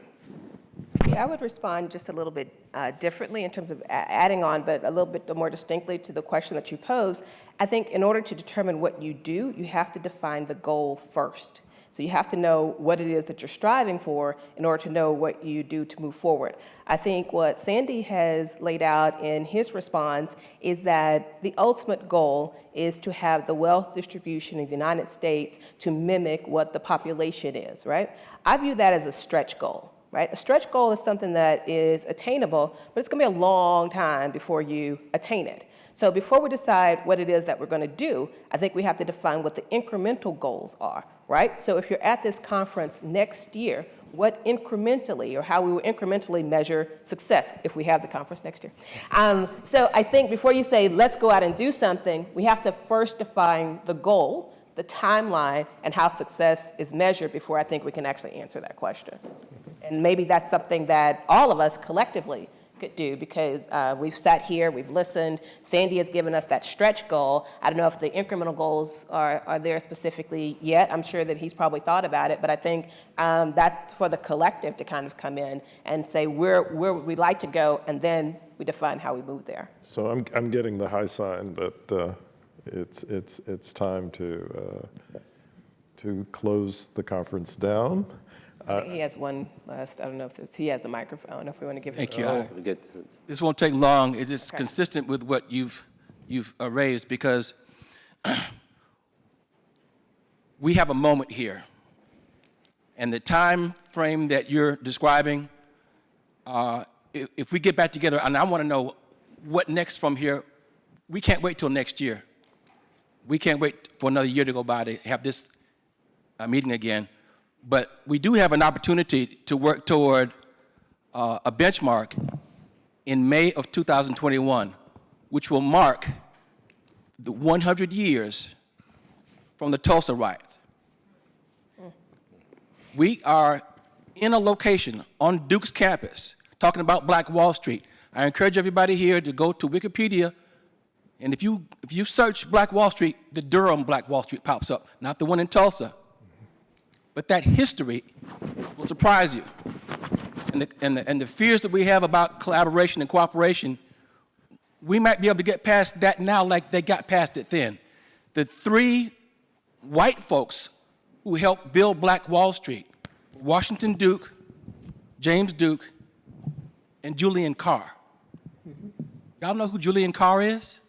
Yeah, I would respond just a little bit differently in terms of adding on, but a little bit more distinctly to the question that you posed. I think in order to determine what you do, you have to define the goal first. So you have to know what it is that you're striving for in order to know what you do to move forward. I think what Sandy has laid out in his response is that the ultimate goal is to have the wealth distribution in the United States to mimic what the population is, right? I view that as a stretch goal. Right? A stretch goal is something that is attainable, but it's going to be a long time before you attain it. So before we decide what it is that we're going to do, I think we have to define what the incremental goals are, right? So if you're at this conference next year, what incrementally, or how we will incrementally measure success if we have the conference next year. So I think before you say, let's go out and do something, we have to first define the goal, the timeline, and how success is measured before I think we can actually answer that question. And maybe that's something that all of us collectively could do, because we've sat here, we've listened. Sandy has given us that stretch goal. I don't know if the incremental goals are there specifically yet. I'm sure that he's probably thought about it, but I think that's for the collective to kind of come in and say where we'd like to go, and then we define how we move there. So I'm getting the high sign that it's time to close the conference down. He has one last, I don't know if he has the microphone, I don't know if we want to give him. Thank you. This won't take long. It is consistent with what you've raised, because we have a moment here. And the time frame that you're describing, if we get back together, and I want to know what next from here, we can't wait till next year. We can't wait for another year to go by to have this meeting again. But we do have an opportunity to work toward a benchmark in May of 2021, which will mark the 100 years from the Tulsa riots. We are in a location on Duke's campus talking about Black Wall Street. I encourage everybody here to go to Wikipedia, and if you search Black Wall Street, the Durham Black Wall Street pops up, not the one in Tulsa. But that history will surprise you. And the fears that we have about collaboration and cooperation, we might be able to get past that now like they got past it then. The three white folks who helped build Black Wall Street, Washington Duke, James Duke, and Julian Carr. Y'all know who Julian Carr is?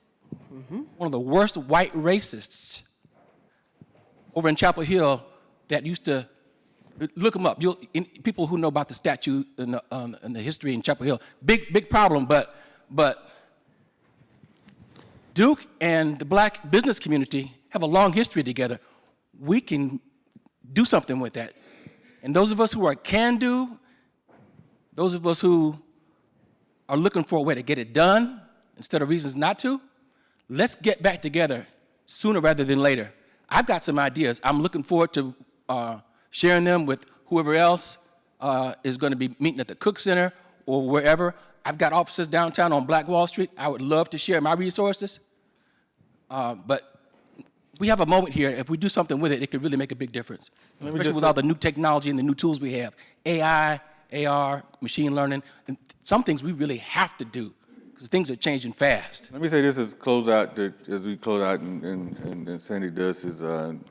One of the worst white racists over in Chapel Hill that used to, look him up. People who know about the statue and the history in Chapel Hill, big problem, but Duke and the Black business community have a long history together. We can do something with that. And those of us who are can-do, those of us who are looking for a way to get it done instead of reasons not to, let's get back together sooner rather than later. I've got some ideas. I'm looking forward to sharing them with whoever else is going to be meeting at the Cook Center or wherever. I've got offices downtown on Black Wall Street. I would love to share my resources. But we have a moment here. If we do something with it, it could really make a big difference, especially with all the new technology and the new tools we have. AI, AR, machine learning, and some things we really have to do because things are changing fast. Let me say this as close out, as we close out, and Sandy does is kind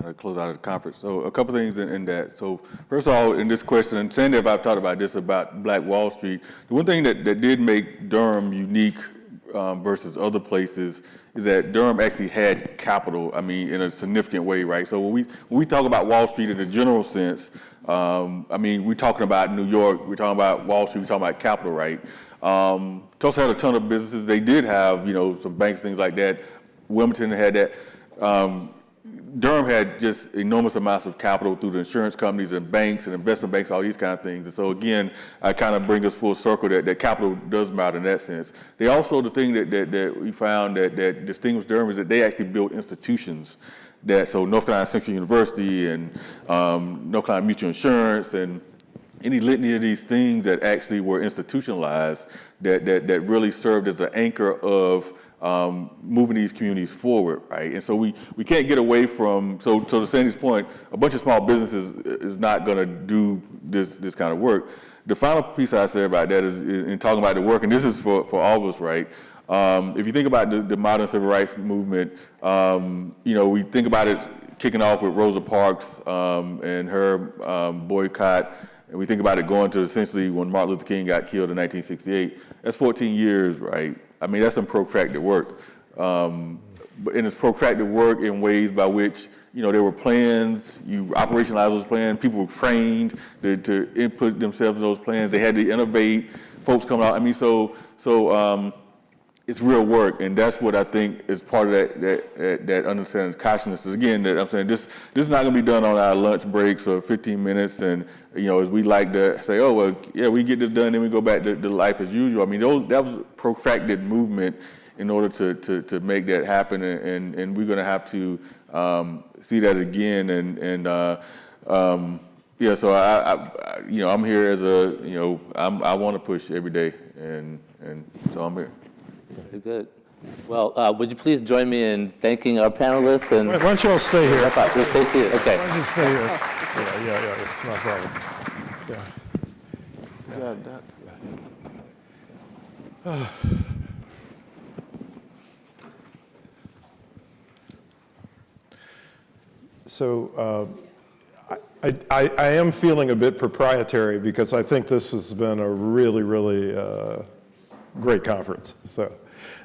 of close out of the conference. So a couple things in that. So first of all, in this question, and Sandy, if I've talked about this about Black Wall Street, the one thing that did make Durham unique versus other places is that Durham actually had capital, I mean, in a significant way, right? So when we talk about Wall Street in a general sense, I mean, we're talking about New York, we're talking about Wall Street, we're talking about capital, right? Tulsa had a ton of businesses. They did have, some banks, things like that. Wilmington had that. Durham had just enormous amounts of capital through the insurance companies and banks and investment banks, all these kind of things. And so again, I kind of bring us full circle that capital does matter in that sense. They also, the thing that we found that distinguished Durham is that they actually built institutions. So North Carolina Central University and North Carolina Mutual Insurance and any litany of these things that actually were institutionalized that really served as an anchor of moving these communities forward, right? And so we can't get away from, so to Sandy's point, a bunch of small businesses is not gonna do this kind of work. The final piece I say about that is in talking about the work, and this is for all of us, right? If you think about the modern civil rights movement, we think about it kicking off with Rosa Parks and her boycott, and we think about it going to essentially when Martin Luther King got killed in 1968. That's 14 years, right? I mean, that's some protracted work. And it's protracted work in ways by which, there were plans, you operationalize those plans, people were trained to input themselves in those plans, they had to innovate, folks come out. I mean, so it's real work, and that's what I think is part of that understanding consciousness. Again, that I'm saying this is not going to be done on our lunch breaks or 15 minutes, and as we like to say, oh well, yeah, we get this done, then we go back to life as usual. I mean, that was a protracted movement in order to make that happen, and we're going to have to see that again, and yeah. So I'm here as I want to push every day, and so I'm here. Very good. Well, would you please join me in thanking our panelists? And Why don't you all stay here? We'll stay seated. Okay. Why don't you stay here? Yeah, it's not a problem. So I am feeling a bit proprietary because I think this has been a really, really great conference. So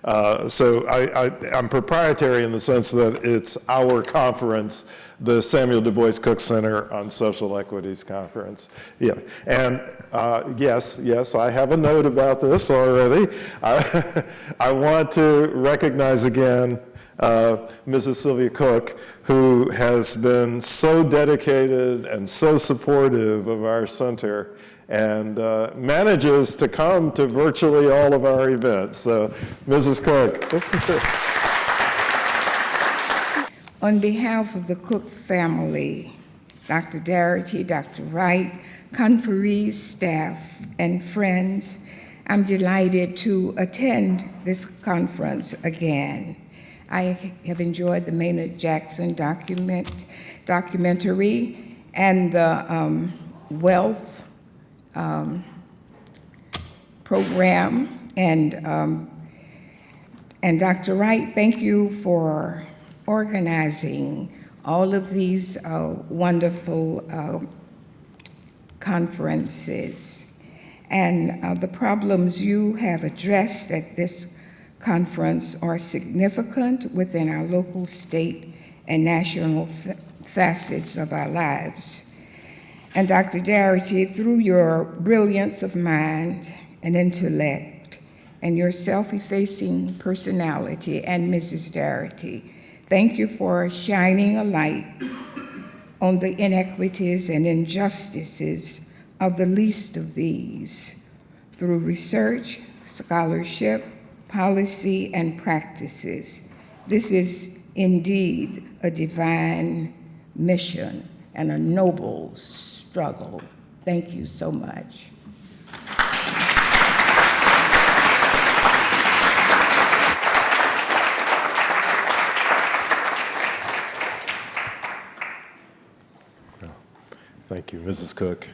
I'm proprietary in the sense that it's our conference, the Samuel Du Bois Cook Center on Social Equities Conference. Yeah, and yes, I have a note about this already. I want to recognize again Mrs. Sylvia Cook, who has been so dedicated and so supportive of our center and manages to come to virtually all of our events. So, Mrs. Cook. On behalf of the Cook family, Dr. Darity, Dr. Wright, conferees, staff, and friends, I'm delighted to attend this conference again. I have enjoyed the Maynard Jackson documentary and the Wealth program. And Dr. Wright, thank you for organizing all of these wonderful conferences. And the problems you have addressed at this conference are significant within our local, state, and national facets of our lives. And Dr. Darity, through your brilliance of mind and intellect and your self-effacing personality, and Mrs. Darity, thank you for shining a light on the inequities and injustices of the least of these through research, scholarship, policy, and practices. This is indeed a divine mission and a noble struggle. Thank you so much. Thank you, Mrs. Cook.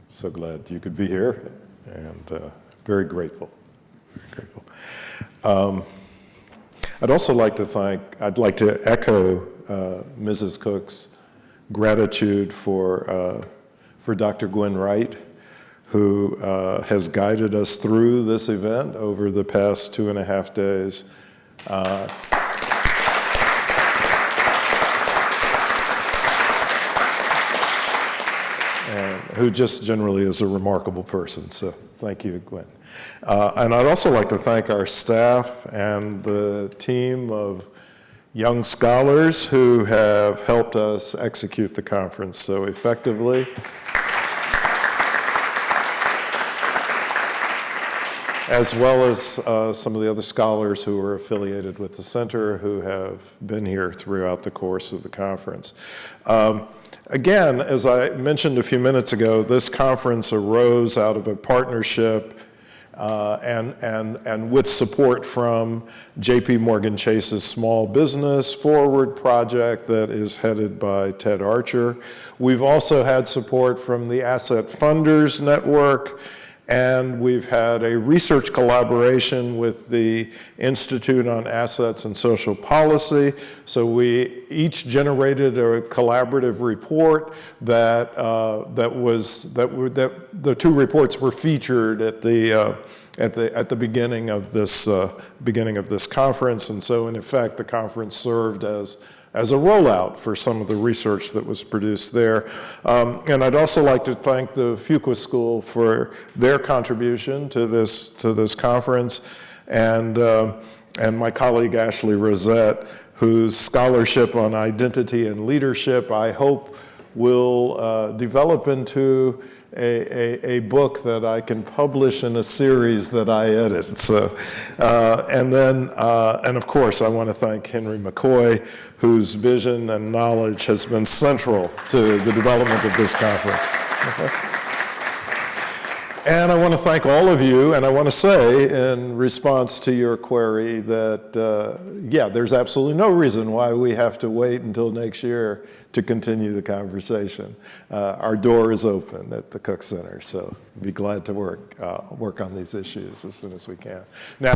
So glad you could be here, and very grateful. Very grateful. I'd like to echo Mrs. Cook's gratitude for Dr. Gwen Wright, who has guided us through this event over the past 2.5 days. Who just generally is a remarkable person. So thank you, Gwen. And I'd also like to thank our staff and the team of young scholars who have helped us execute the conference so effectively. As well as some of the other scholars who are affiliated with the center who have been here throughout the course of the conference. Again, as I mentioned a few minutes ago, this conference arose out of a partnership and with support from J.P. Morgan Chase's Small Business Forward project that is headed by Ted Archer. We've also had support from the Asset Funders Network, and we've had a research collaboration with the Institute on Assets and Social Policy. So we each generated a collaborative report that the two reports were featured at the beginning of this conference. And so in effect, the conference served as a rollout for some of the research that was produced there. And I'd also like to thank the Fuqua School for their contribution to this conference, and my colleague Ashleigh Rosette, whose scholarship on identity and leadership I hope will develop into a book that I can publish in a series that I edit. So, and of course, I want to thank Henry McKoy, whose vision and knowledge has been central to the development of this conference. And I want to thank all of you, and I want to say in response to your query that, yeah, there's absolutely no reason why we have to wait until next year to continue the conversation. Our door is open at the Cook Center, so be glad to work on these issues as soon as we can. Now,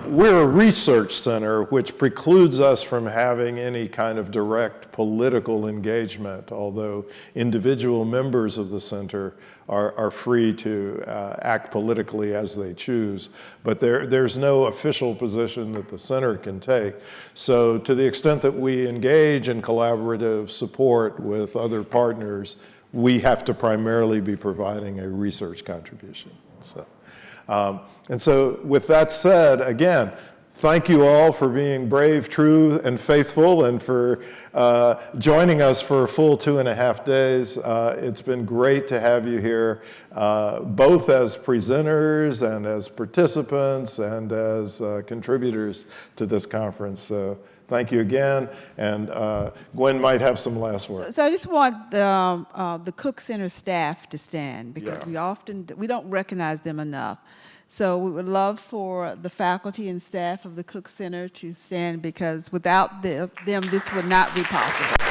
we're a research center, which precludes us from having any kind of direct political engagement, although individual members of the center are free to act politically as they choose. But there's no official position that the center can take. So to the extent that we engage in collaborative support with other partners, we have to primarily be providing a research contribution. So, and so with that said, again, thank you all for being brave, true, and faithful, and for joining us for a full 2.5 days. It's been great to have you here, both as presenters and as participants and as contributors to this conference. So thank you again, and Gwen might have some last words. So I just want the Cook Center staff to stand, because we don't recognize them enough. So we would love for the faculty and staff of the Cook Center to stand, because without them, this would not be possible.